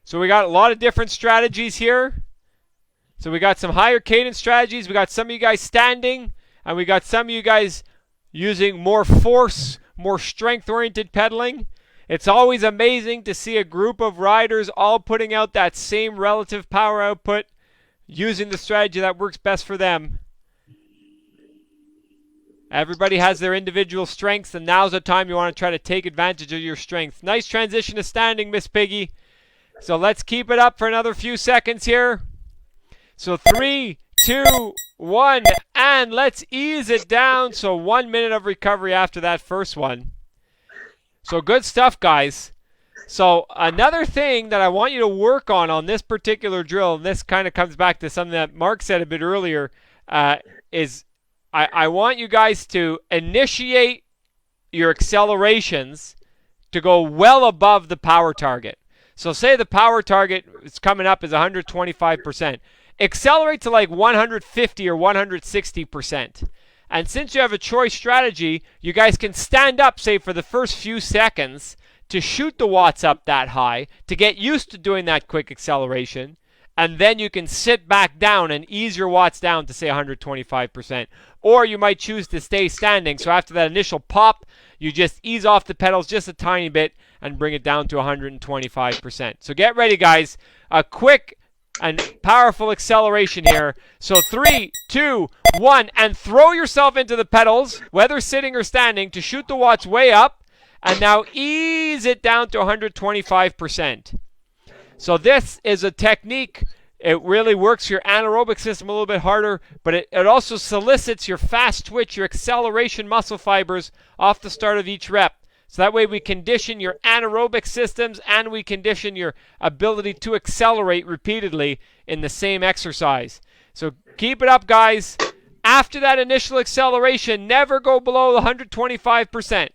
So we got a lot of different strategies here. So we got some higher cadence strategies. We got some of you guys standing. And we got some of you guys using more force, more strength-oriented pedaling. It's always amazing to see a group of riders all putting out that same relative power output, using the strategy that works best for them. Everybody has their individual strengths, and now's the time you want to try to take advantage of your strength. Nice transition to standing, Miss Piggy. So let's keep it up for another few seconds here. So 3, 2, 1, and let's ease it down. So 1 minute of recovery after that first one. So good stuff, guys. So another thing that I want you to work on this particular drill, and this kind of comes back to something that Mark said a bit earlier, is I want you guys to initiate your accelerations to go well above the power target. So say the power target is coming up is 125%. Accelerate to like 150 or 160%. And since you have a choice strategy, you guys can stand up, say, for the first few seconds to shoot the watts up that high, to get used to doing that quick acceleration, and then you can sit back down and ease your watts down to, say, 125%. Or you might choose to stay standing, so after that initial pop, you just ease off the pedals just a tiny bit and bring it down to 125%. So get ready, guys. A quick and powerful acceleration here. So 3, 2, 1, and throw yourself into the pedals, whether sitting or standing, to shoot the watts way up, and now ease it down to 125%. So this is a technique. It really works your anaerobic system a little bit harder, but it also solicits your fast twitch, your acceleration muscle fibers off the start of each rep. So that way we condition your anaerobic systems and we condition your ability to accelerate repeatedly in the same exercise. So keep it up, guys. After that initial acceleration, never go below the 125%.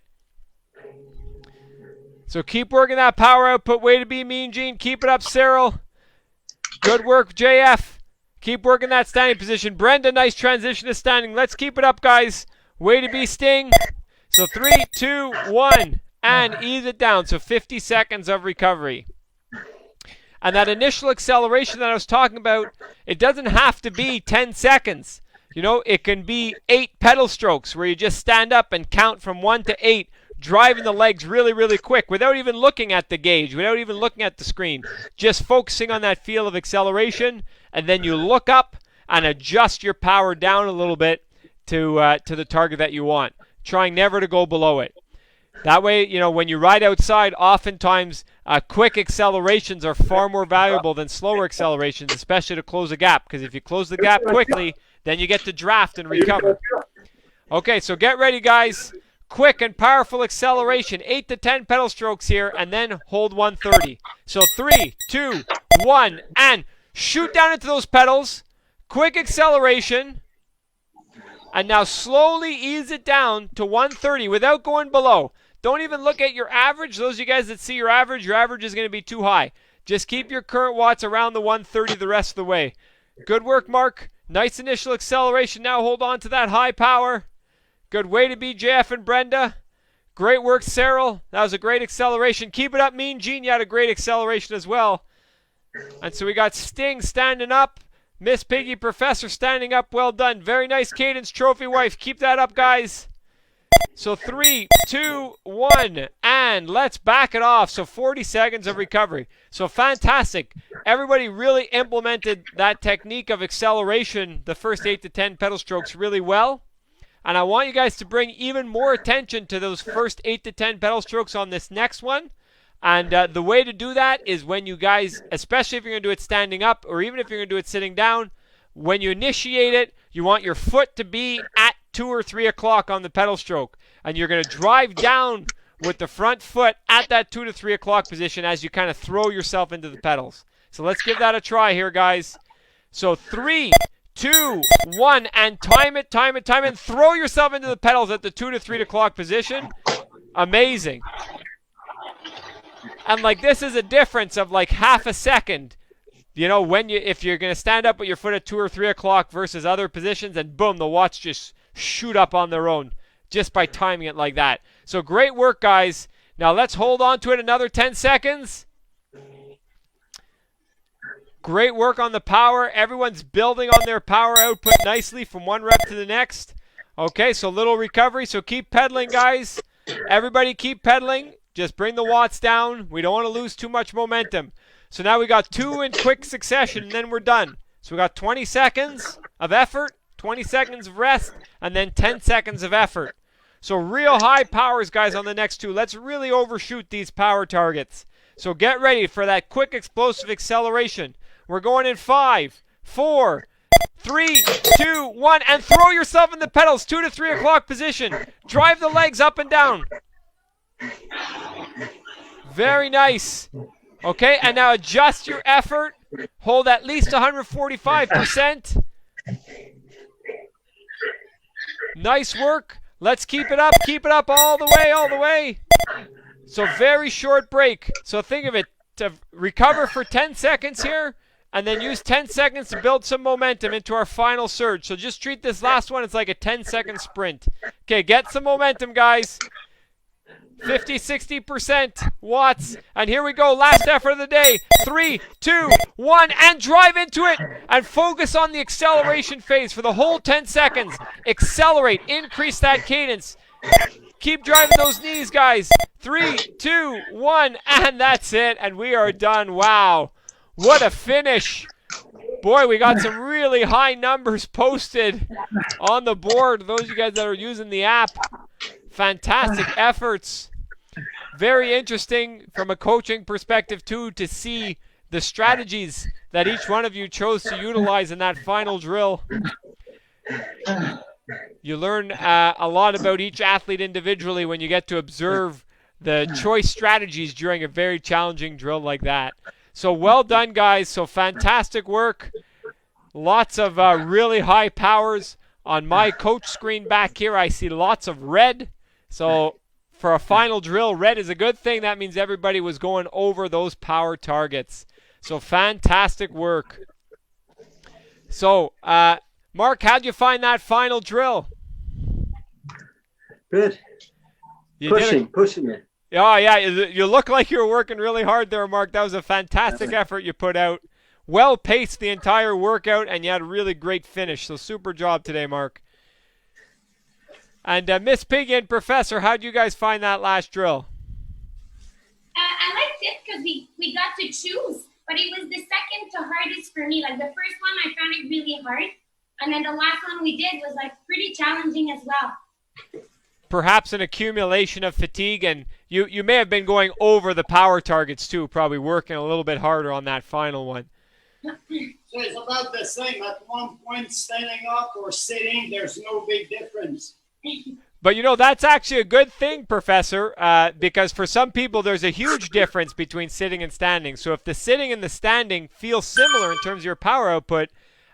So keep working that power output. Way to be, Mean Gene. Keep it up, Cyril. Good work, JF. Keep working that standing position. Brenda, nice transition to standing. Let's keep it up, guys. Way to be, Sting. So 3, 2, 1, and ease it down. So 50 seconds of recovery. And that initial acceleration that I was talking about, it doesn't have to be 10 seconds. You know, it can be 8 pedal strokes where you just stand up and count from 1 to 8, driving the legs really, really quick without even looking at the gauge, without even looking at the screen. Just focusing on that feel of acceleration, and then you look up and adjust your power down a little bit to the target that you want. Trying never to go below it. That way, you know, when you ride outside, oftentimes quick accelerations are far more valuable than slower accelerations, especially to close a gap. Because if you close the gap quickly, then you get to draft and recover. Okay, so get ready, guys. Quick and powerful acceleration. 8 to 10 pedal strokes here, and then hold 130. So 3, 2, 1, and shoot down into those pedals. Quick acceleration. And now slowly ease it down to 130 without going below. Don't even look at your average. Those of you guys that see your average is going to be too high. Just keep your current watts around the 130 the rest of the way. Good work, Mark. Nice initial acceleration. Now hold on to that high power. Good way to be, JF and Brenda. Great work, Cyril. That was a great acceleration. Keep it up, Mean Gene. You had a great acceleration as well. And so we got Sting standing up. Miss Piggy, Professor standing up. Well done. Very nice cadence, Trophy Wife. Keep that up, guys. So 3, 2, 1, and let's back it off. So 40 seconds of recovery. So fantastic. Everybody really implemented that technique of acceleration, the first 8 to 10 pedal strokes, really well. And I want you guys to bring even more attention to those first 8 to 10 pedal strokes on this next one. And the way to do that is when you guys, especially if you're going to do it standing up or even if you're going to do it sitting down, when you initiate it, you want your foot to be at 2 or 3 o'clock on the pedal stroke. And you're going to drive down with the front foot at that 2 to 3 o'clock position as you kind of throw yourself into the pedals. So let's give that a try here, guys. So 3, 2, 1, and time it, and throw yourself into the pedals at the 2 to 3 o'clock position. Amazing. And like this is a difference of like half a second. You know, if you're going to stand up with your foot at 2 or 3 o'clock versus other positions, and boom, the watts just shoot up on their own just by timing it like that. So great work, guys. Now let's hold on to it another 10 seconds. Great work on the power. Everyone's building on their power output nicely from one rep to the next. Okay, so little recovery. So keep pedaling, guys. Everybody keep pedaling. Just bring the watts down. We don't want to lose too much momentum. So now we got 2 in quick succession, and then we're done. So we got 20 seconds of effort, 20 seconds of rest, and then 10 seconds of effort. So real high powers, guys, on the next 2. Let's really overshoot these power targets. So get ready for that quick explosive acceleration. We're going in 5, 4, 3, 2, 1, and throw yourself in the pedals, 2 to 3 o'clock position. Drive the legs up and down. Very nice. Okay, and now adjust your effort. Hold at least 145%. Nice work. Let's keep it up all the way. So very short break. So think of it, to recover for 10 seconds here, and then use 10 seconds to build some momentum into our final surge. So just treat this last one as like a 10-second sprint. Okay, get some momentum, guys. 50, 60% watts. And here we go. Last effort of the day. 3, 2, 1, and drive into it. And focus on the acceleration phase for the whole 10 seconds. Accelerate. Increase that cadence. Keep driving those knees, guys. 3, 2, 1, and that's it. And we are done. Wow. What a finish. Boy, we got some really high numbers posted on the board. Those of you guys that are using the app. Fantastic efforts. Very interesting from a coaching perspective, too, to see the strategies that each one of you chose to utilize in that final drill. You learn a lot about each athlete individually when you get to observe the choice strategies during a very challenging drill like that. So well done, guys. So fantastic work. Lots of really high powers. On my coach screen back here, I see lots of red. So for a final drill, red is a good thing. That means everybody was going over those power targets. So fantastic work. So, Mark, how'd you find that final drill? Good. Pushing it. Oh, yeah. You look like you were working really hard there, Mark. That was a fantastic effort you put out. Well paced the entire workout, and you had a really great finish. So super job today, Mark. And Miss Piggy and Professor, how'd you guys find that last drill? I liked it because we got to choose, but it was the second to hardest for me. Like the first one, I found it really hard, and then the last one we did was like pretty challenging as well. Perhaps an accumulation of fatigue, and you may have been going over the power targets too, probably working a little bit harder on that final one. So it's about the same. At one point, standing up or sitting, there's no big difference. But you know, that's actually a good thing, Professor, because for some people there's a huge difference between sitting and standing. So if the sitting and the standing feel similar in terms of your power output,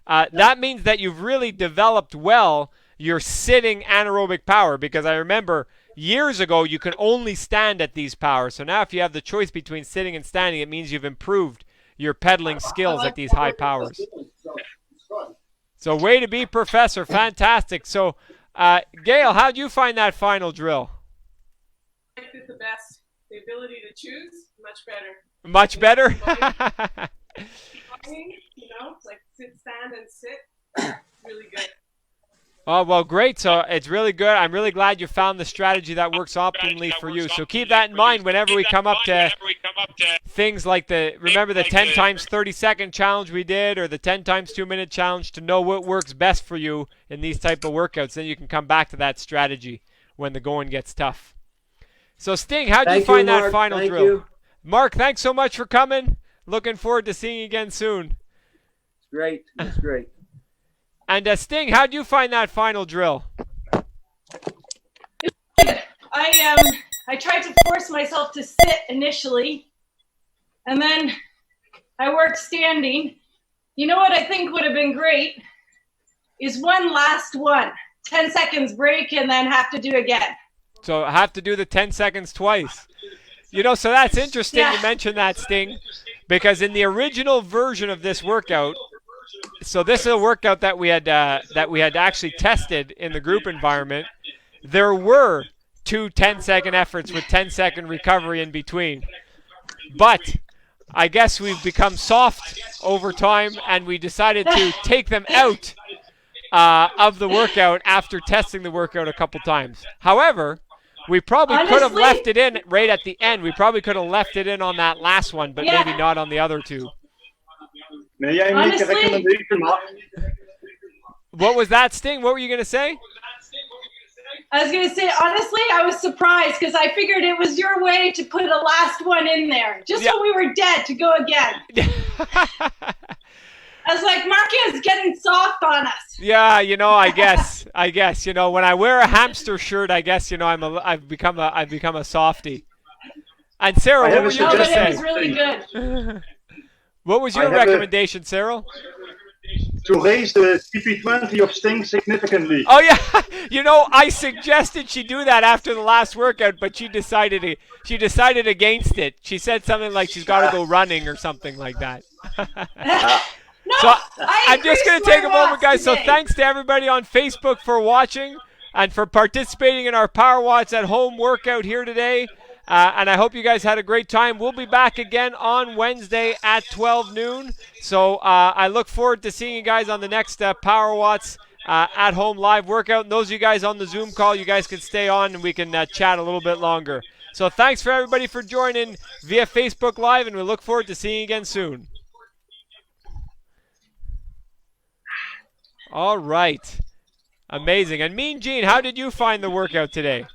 that means that you've really developed well your sitting anaerobic power, because I remember years ago you could only stand at these powers. So now if you have the choice between sitting and standing, it means you've improved your pedaling skills at these high powers. So way to be, Professor. Fantastic. So Gail, how'd you find that final drill? I liked it the best. The ability to choose, much better. Much better? You know, like sit, stand, and sit. Really good. Oh, well, great. So it's really good. I'm really glad you found the strategy that works optimally for you. So keep that in mind whenever we come up to things like remember the 10 times 30-second challenge we did, or the 10 times 2-minute challenge, to know what works best for you in these type of workouts. Then you can come back to that strategy when the going gets tough. So Sting, how did you find that final drill? Mark, thanks so much for coming. Looking forward to seeing you again soon. It's great. It's great. And Sting, how'd you find that final drill? I tried to force myself to sit initially, and then I worked standing. You know what I think would have been great is one last one. 10 seconds break and then have to do again. So I have to do the 10 seconds twice. You know, so that's interesting Yeah. you mentioned that, Sting, because in the original version of this workout, so this is a workout that we had actually tested in the group environment. There were two 10-second efforts with 10-second recovery in between. But I guess we've become soft over time, and we decided to take them out of the workout after testing the workout a couple times. However, we probably could have left it in right at the end. We probably could have left it in on that last one, but maybe not on the other two. May I make a recommendation, Mark? What was that, Sting? What were you going to say? I was going to say, honestly, I was surprised because I figured it was your way to put a last one in there. Just when we were dead to go again. I was like, Mark is getting soft on us. Yeah, you know, I guess, you know, when I wear a hamster shirt, I guess, you know, I've become a softie. And Sarah, what were you going to say? It was really good. What was your recommendation, Sarah? To raise the TP20 of Sting significantly. Oh yeah, you know, I suggested she do that after the last workout, but she decided against it. She said something like she's got to go running or something like that. No, so I'm just going to take a moment, guys. Today. So thanks to everybody on Facebook for watching and for participating in our Power Watts at Home workout here today. And I hope you guys had a great time. We'll be back again on Wednesday at 12 noon. So I look forward to seeing you guys on the next Power Watts at Home live workout. And those of you guys on the Zoom call, you guys can stay on and we can chat a little bit longer. So thanks for everybody for joining via Facebook Live, and we look forward to seeing you again soon. All right. Amazing. And Mean Gene, how did you find the workout today?